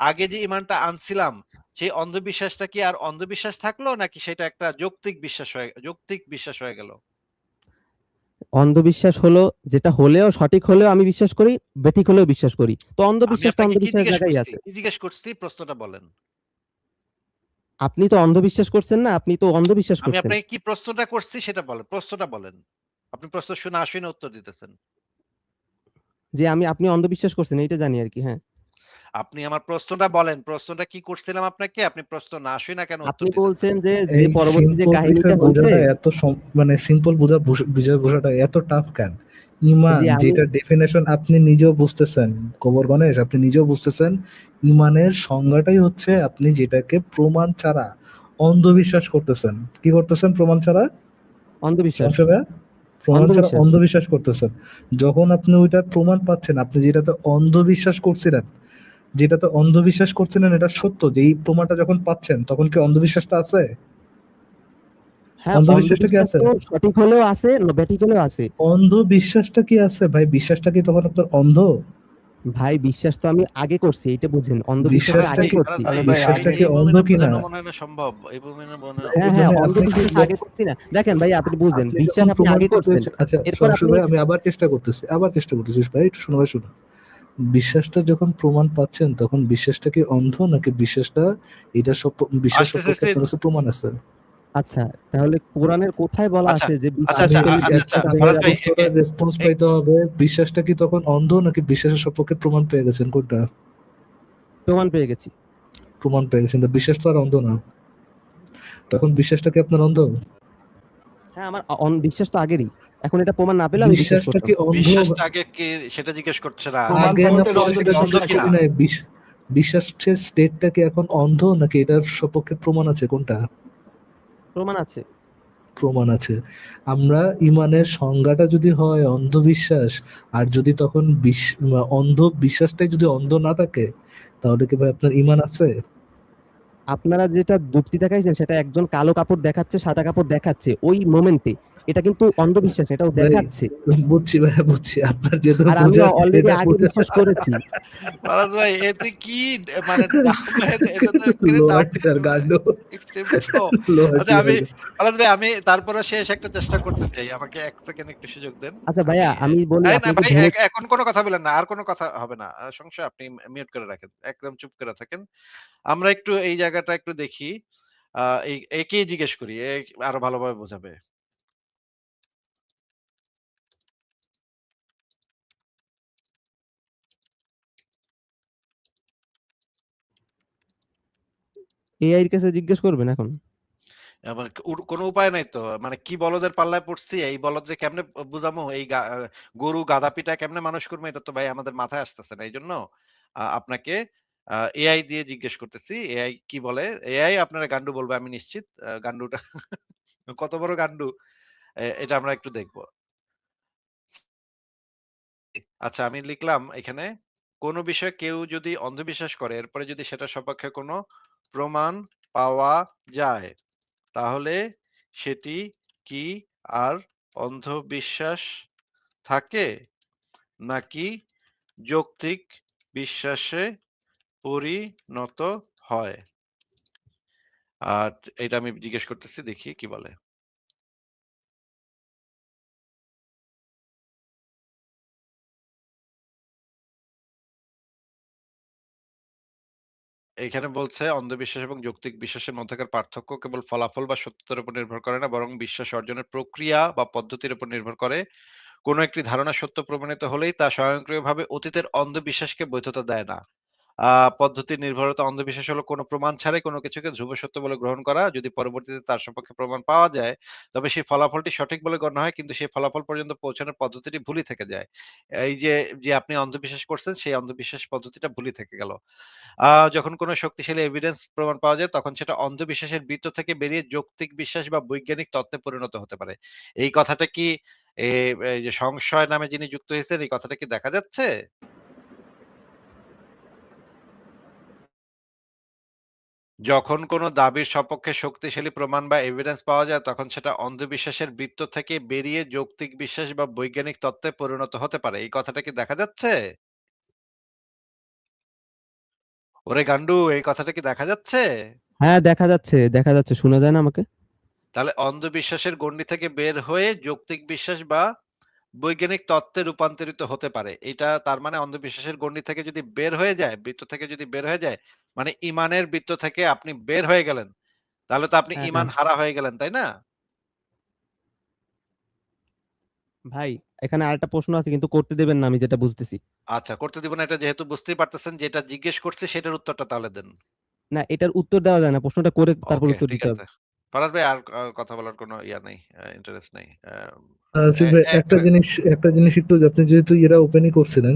আগে যে ঈমানটা আনছিলাম, সেই অন্ধবিশ্বাসটা কি আর অন্ধবিশ্বাস থাকলো? নাকি সেটা একটা যৌক্তিক বিশ্বাস হয়ে গেল? অন্ধবিশ্বাস হলো যেটা হলেও সঠিক হলেও আমি বিশ্বাস করি, বেঠিক হলেও বিশ্বাস করি। তো আমি অন্ধবিশ্বাস তো আপনাকে কি অন্ধবিশ্বাসের জিজ্ঞেস জায়গায় করছি? আছে। কি জিজ্ঞেস করছি? প্রশ্নটা বলেন। আপনি তো অন্ধবিশ্বাস করছেন না, আপনি তো অন্ধবিশ্বাস আমি করছেন। আপনাকে কি প্রশ্নটা করছি সেটা বলেন। প্রশ্নটা বলেন। আপনি প্রশ্ন না শুনে উত্তর দিতেছেন। যে আপনি অন্ধবিশ্বাস করছেন এইটা জানি আরকি, হ্যাঁ। আপনি আমার প্রশ্নটা বলেন। প্রশ্নটা কি করছিলাম আপনাকে? আপনি প্রশ্ন না শুনে কেন উত্তর আপনি দিতেছেন? বলছেন যে এই পরবর্তী যে সিম্পল কাহিনীটা বিষয় হইছে বোঝাটা এত মানে সিম্পল বিষয় বোঝাটা এত টাফ কেন? ইমান যে আমি যেটা ডেফিনেশন আপনি নিজেও বুঝতেছেন, কবর গণেশ আপনি নিজেও বুঝতেছেন, ইমানের সংজ্ঞাটাই হচ্ছে আপনি যেটাকে প্রমাণ ছাড়া অন্ধবিশ্বাস করতেছেন। কি করতেছেন প্রমাণ ছাড়া? অন্ধবিশ্বাস, সংশয় ভাইয়া? প্রমাণ ছাড়া অন্ধবিশ্বাস। অন্ধবিশ্বাস করতেছেন। যখন আপনি ওইটার প্রমাণ পাচ্ছেন, আপনি যেটাতে অন্ধবিশ্বাস করছিলেন, যেটাতে অন্ধবিশ্বাস করছিলেন এটা সত্য, যে এই প্রমাণটা যখন পাচ্ছেন তখন কি অন্ধবিশ্বাসটা আছে? হ্যাঁ, অন্ধবিশ্বাসটা কি অন্ধবিশ্বাস আছে? তো সঠিক হলেও আছে, বেঠিক হলেও আছে। অন্ধবিশ্বাসটা কি আছে ভাই? বিশ্বাসটা কি তখন আপনার অন্ধ? ভাই বিশ্বাস তো আমি আগে করছি, এইটা বুঝেন। অন্ধবিশ্বাস তো বিশ্বাসটা আগেই কি, করছি। আরে ভাই বিশ্বাসটা আগে কি এই অন্ধ মুমিনে কিনা? বোঝানো মনে হয় না সম্ভব। এই মুমিনে হ্যাঁ, হ্যাঁ, মানে আপনি কি অন্ধবিশ্বাস আগে করছি না। দেখেন ভাই আপনি বুঝেন, আপনি বিশ্বাস যখন আপনি আগে প্রমাণিত করছেন। পেয়েছেন, আচ্ছা এরপর সংশয় আপনি ভাই আমি আবার চেষ্টা করতেছি ভাই, একটু শোনো ভাই, শোনো। বিশ্বাসটা যখন প্রমাণ পাচ্ছেন তখন বিশ্বাসটা কি অন্ধ, নাকি বিশ্বাসটা এটা সব বিশ্বাস সম্পর্কে আসতেছে। আপনার কাছে প্রমাণ আছে? আচ্ছা, তাহলে কোরআনের কোথায় বলা আচ্ছা, আছে যে আচ্ছা, আপনি আচ্ছা, আর্টিফিশিয়ালি একটা বিশ্বাসটা ভেঙে ফারাজ যাবে? ভাই উত্তরের রেসপন্স এ পাইতে হবে। বিশ্বাসটা কি তখন অন্ধ, নাকি বিশ্বাসের সপক্ষে প্রমাণ পেয়ে গেছেন, কোনটা? প্রমাণ পেয়ে গেছি। প্রমাণ পেয়ে গেছেন, তো বিশ্বাস তো আর অন্ধ না। তখন বিশ্বাসটা কি আপনার অন্ধ? হ্যাঁ, আমার বিশ্বাস তো আগেরই। এখন এটা প্রমাণ না পেলে আমি বিশ্বাস বিশ্বাসটা করতাম। কি অন্ধ? বিশ্বাসটা আগে কি সেটা জিজ্ঞেস করছে না। প্রমাণ আগে না থাকতে পরে অন্ধ সেটা অন্ধ জিজ্ঞেস কিনা? করি নাই। বিশ্বাসের স্টেটটা কি এখন অন্ধ, নাকি এটার সপক্ষে প্রমাণ আছে, কোনটা? প্রমাণ আছে। প্রমাণ আছে। আমরা ইমানের সংজ্ঞাটা যদি হয় অন্ধবিশ্বাস, আর যদি তখন অন্ধ বিশ্বাসটাই যদি অন্ধ না থাকে, তাহলে কি ভাই আপনার ইমান আছে? আপনারা যেটা যুক্তি দেখাইছেন সেটা একজন কালো কাপড় দেখাচ্ছে, সাদা কাপড় দেখাচ্ছে ওই মোমেন্টে। এটা কিন্তু অন্ধবিশ্বাস, এটাও ভাই দেখাচ্ছে। বুঝছি ভাই, বুঝছি আপনার যেহেতু আর আমি বোঝার অলরেডি এটা আগে বোঝা বিশ্বাস করেছি। ফারাজ ভাই এতে কি মানে এটা তো একেবারে লোহার ডাউট টিলার গান্ড, এক্সট্রিমলি লো। লোহার আচ্ছা টিলার। ফারাজ ভাই আমি তারপরে শেষ একটা চেষ্টা করতে চাই। আমাকে ১ সেকেন্ড একটু সুযোগ দেন। আচ্ছা আমি ভাইয়া আমি বলি এই না আপনি কি ভাই ধরে এখন কোন কথা বলেন না। আর কোন কথা হবে না। সংশয় আপনি মিউট করে রাখেন। একদম চুপ করে থাকেন। আমরা একটু এই জায়গাটা একটু দেখি। আ একেই জিজ্ঞেস করি। আরো ভালোভাবে বোঝাবে। এআই এর কাছে জিজ্ঞেস করবেন এখন? আমার কোনো উপায় নাই তো। মানে কি বলদের পাল্লায় পড়ছি, এই বলদরে কেমনে বুঝামু? এই গরু গাধা পিটায় কেমনে মানুষ করবো? এটা তো ভাই আমাদের মাথায় আসতেছে না। এইজন্য আপনাকে এআই দিয়ে জিজ্ঞেস করতেছি। এআই কি বলে? এআই আপনারা গান্ডু বলবে আমি নিশ্চিত। গান্ডুটা কত বড় গান্ডু এটা আমরা একটু দেখব। আচ্ছা আমি লিখলাম এখানে, কোন বিষয়ে কেউ যদি অন্ধবিশ্বাস করে এরপরে যদি সেটার সপক্ষে কোনো প্রমাণ পাওয়া যায়, তাহলে সেটি কি আর অন্ধবিশ্বাস থাকে, নাকি যৌক্তিক বিশ্বাসে পরিণত হয়? আর এটা আমি জিজ্ঞেস করতেছি, দেখি কি বলে। এখানে বলছে অন্ধবিশ্বাস এবং যৌক্তিক বিশ্বাসের মধ্যকার পার্থক্য কেবল ফলাফল বা সত্যতার উপর নির্ভর করে না, বরং বিশ্বাস অর্জনের প্রক্রিয়া বা পদ্ধতির উপর নির্ভর করে। কোনো একটি ধারণা সত্য প্রমাণিত হলেই তা স্বয়ংক্রিয়ভাবে অতীতের অন্ধবিশ্বাসকে বৈধতা দেয় না। পদ্ধতির নির্ভরতা অন্ধবিশ্বাস হলো কোনো প্রমাণ ছাড়াই কোনো কিছুকে ধ্রুব সত্য বলে গ্রহণ করা। যদি পরবর্তীতে তার সপক্ষে প্রমাণ পাওয়া যায়, তবে সেই ফলাফলটি সঠিক বলে গণ্য হয়, কিন্তু সেই ফলাফল পর্যন্ত পৌঁছানোর পদ্ধতিটি ভুলই থেকে যায়। এই যে, যে আপনি অন্ধবিশ্বাস করছেন, সেই অন্ধবিশ্বাস পদ্ধতিটা ভুলই থেকে গেল। যখন কোনো শক্তিশালী এভিডেন্স প্রমাণ পাওয়া যায়, তখন সেটা অন্ধবিশ্বাসের বৃত্ত থেকে বেরিয়ে যৌক্তিক বিশ্বাস বা বৈজ্ঞানিক তত্ত্বে পরিণত হতে পারে। এই কথাটা কি এ এই যে সংশয় নামে যিনি যুক্ত হয়েছেন, এই কথাটা কি দেখা যাচ্ছে? যখন কোনো দাবির সপক্ষে শক্তিশালী প্রমাণ বা এভিডেন্স পাওয়া যায়, তখন সেটা অন্ধবিশ্বাসের বৃত্ত থেকে বেরিয়ে যৌক্তিক বিশ্বাস বা বৈজ্ঞানিক তত্ত্বে পরিণত হতে পারে। এই কথাটা কি দেখা যাচ্ছে? ওরে গান্ডু, এই কথাটা কি দেখা যাচ্ছে? হ্যাঁ, দেখা যাচ্ছে। শোনা যায় না আমাকে? তাহলে অন্ধবিশ্বাসের গণ্ডি থেকে বের হয়ে যৌক্তিক বিশ্বাস বা বৈজ্ঞানিক তত্ত্বে রূপান্তরিত হতে পারে। এটা তার মানে অন্ধবিশ্বাসের গণ্ডি থেকে যদি বের হয়ে যায়, বৃত্ত থেকে যদি বের হয়ে যায়, মানে ঈমানের বৃত্ত থেকে আপনি বের হয়ে গেলেন। তাহলে তো আপনি হ্যাঁ, ঈমান হারা হয়ে গেলেন, তাই না? ভাই এখানে আরেকটা প্রশ্ন আছে কিন্তু করতে দেবেন না আমি যেটা বুঝতেছি। আচ্ছা, করতে দিব না, এটা যেহেতু বুঝতেই পারতেছেন, যেটা জিজ্ঞেস করছি সেটার উত্তরটা তাহলে দেন। না, এটার উত্তর দেওয়া যায় না। প্রশ্নটা করে তারপর ওকে, উত্তর ঠিক দিতে আছে। হবে। ফারাজ ভাই আর কথা বলার কোনো ইয়া নাই, ইন্টারেস্ট নাই। আসিফ ভাই, একটা জিনিস একটু, আপনি যেহেতু ইয়েটা ওপেনই করছিলেন,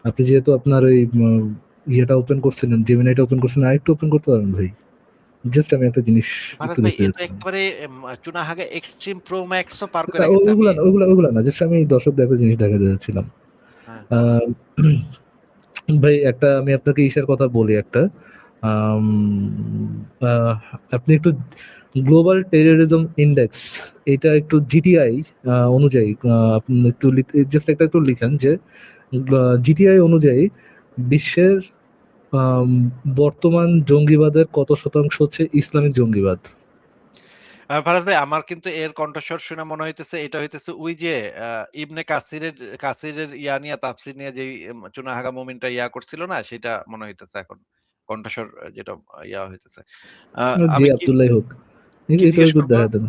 আপনি যেহেতু আপনার ওই ইয়েটা ওপেন করছিলেন, জেমিনাইটা ওপেন করছিলেন, আরেকটু ওপেন করতে পারেন ভাই। জাস্ট আমি একটা জিনিস ফারাজ একটু ভাই, দেখতে এ তো যাচ্ছিলাম। একেবারে এক্সট্রিম প্রো ম্যাক্সও পার না, করে গেছে। আমি ওগুলা না, জাস্ট আমি দর্শকদের একটা জিনিস দেখাতে যাচ্ছিলাম। হ্যাঁ, বলেন। আহ, ভাই একটা আমি আপনাকে ইসের কথা বলি একটা। আম, আহ, আপনি একটু গ্লোবাল টেররিজম ইন্ডেক্স, এটা একটু জিটিআই অনুযায়ী আপনি একটু জাস্ট একটু লিখেন যে জিটিআই অনুযায়ী বিশ্বের আম, বর্তমান জঙ্গিবাদের কত শতাংশ হচ্ছে ইসলামিক জঙ্গিবাদ? ফারাজ ভাই, আমার কিন্তু এর কণ্ঠস্বর শুনে মনে হইতেছে এটা হইতেছে ওই যে ইবনে কাসিরের ইয়া নিয়ে, তাফসীর নিয়ে যেই চুনাহাগা মুমিনটা ইয়া করছিল না, সেটা মনে হইতেছে এখন কণ্ঠস্বর যেটা ইয়া হইতেছে। জি আমি কি আব্দুল্লাহ হোক, কি এটা জিজ্ঞেস একটু করব? দেখা দেন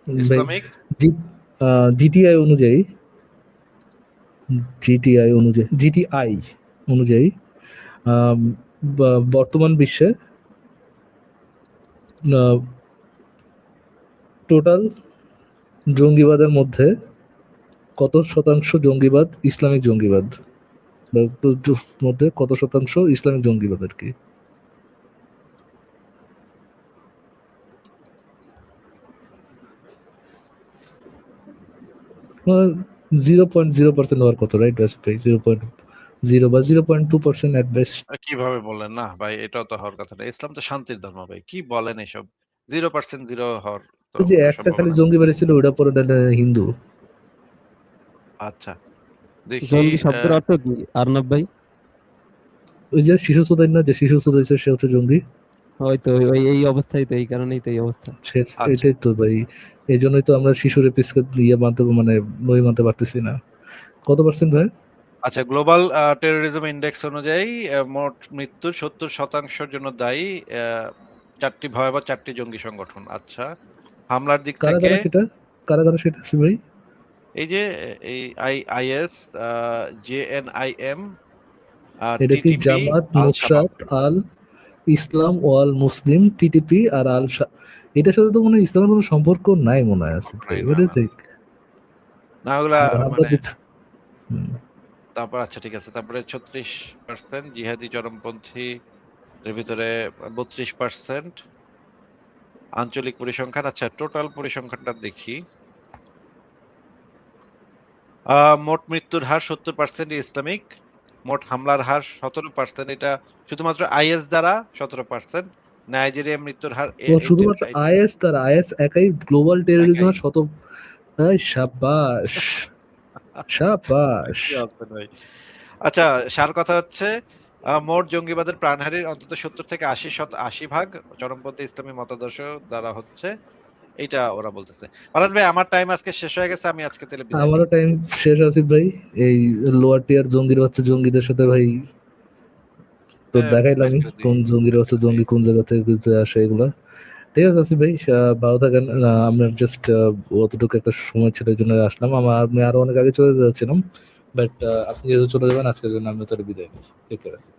ভাই। ইসলামিক জিটিআই অনুযায়ী, জিটিআই অনুযায়ী বর্তমান বিশ্বে টোটাল জঙ্গিবাদের মধ্যে কত শতাংশ জঙ্গিবাদ ইসলামিক জঙ্গিবাদ, মধ্যে কত শতাংশ ইসলামিক জঙ্গিবাদ আর কি? Well, 0.0% হওয়ার কথা, রাইট? ভাই 0.0 বা 0.2% এট বেস্ট। কিভাবে বললেন? না ভাই, এটাও তো হওয়ার কথা না। ইসলাম তো শান্তির ধর্ম ভাই। কি বলেন এসব? 0% 0 হওয়ার তো ওই যে কোনো একটা খালি সম্ভাবনা নেই। জঙ্গি বেড়েছিল, ওটা পরে হিন্দু। আচ্ছা, দেখি। জঙ্গি শব্দের অর্থ কি আরনাব ভাই? ওই যে শিশু চোদাই না, যে শিশু চোদাইছে সে হচ্ছে জঙ্গি। হয়তো ওই এই অবস্থায় তো, এই কারণেই তো এই অবস্থা। আচ্ছা, এটাই তো ভাই, এই জন্যই তো আমরা শিশুর ইয়ে মানতে, মানে বই মানতে পারতেছি না। কত পার্সেন্ট ভাই? আচ্ছা, গ্লোবাল টেররিজম ইন্ডেক্স অনুযায়ী মোট মৃত্যুর 70% জন্য দায়ী ৪টি ভয়াবহ ৪টি জঙ্গি সংগঠন। আচ্ছা, হামলার দিক কারা থেকে কারা সেটা, আছে ভাই? এই যে এই আইএস, জেএনআইএম, এটা কি টিটিপি, জামাত আল শাবাব। নুসরাত আল ইসলাম ওয়াল মুসলিম, টিটিপি আর এটার সাথে তো মনে হয় ইসলামের কোনো সম্পর্ক নাই মনে হয় আছে ভাই, নাই, না, ওটা না, ঠিক। না, ওগুলা আমরা মানে হুম। তারপর আচ্ছা, ঠিক আছে। তারপরে 36% জিহাদি চরমপন্থী, এর ভিতরে 32% আঞ্চলিক পরিসংখ্যান। আচ্ছা, টোটাল পরিসংখ্যানটা দেখি। মোট মৃত্যুর হার 70% ইসলামিক, মোট হামলার হার 17%, এটা শুধুমাত্র আইএস দ্বারা 17%, নাইজেরিয়া মৃত্যুর হার শুধুমাত্র আইএস তারা আইএস একাই গ্লোবাল টেরোরিজমের সাবাস সাবাস। আচ্ছা, সার কথা হচ্ছে মোট জঙ্গিবাদের প্রাণহানির অন্তত 70 থেকে 80% চরমপন্থী ইসলামী মতাদর্শ দ্বারা হচ্ছে, এইটা ওরা বলতেছে। ফারাজ ভাই, আমার টাইম আজকে শেষ হয়ে গেছে, আমি আজকে তাহলে বিদায় আমারও নিই। টাইম শেষ, আসিফ ভাই। এই লোয়ার টিয়ার জঙ্গির বাচ্চা জঙ্গিদের সাথে ভাই তো হ্যাঁ, দেখাইলাম বেশ করে দিই। কোন জঙ্গির বাচ্চা জঙ্গি কোন জায়গা থেকে ঘুরতে আসে এগুলা। ঠিক আছে আসিফ ভাই, ভালো থাকেন। আপনার জাস্ট অতটুকু একটা সময় ছিল এই জন্য আসলাম। আমি আরো অনেক আগে চলে যাচ্ছিলাম, বাট আপনি যেহেতু চলে যাবেন আজকের জন্য আমি তোর বিদায় নিই। ঠিক আছে।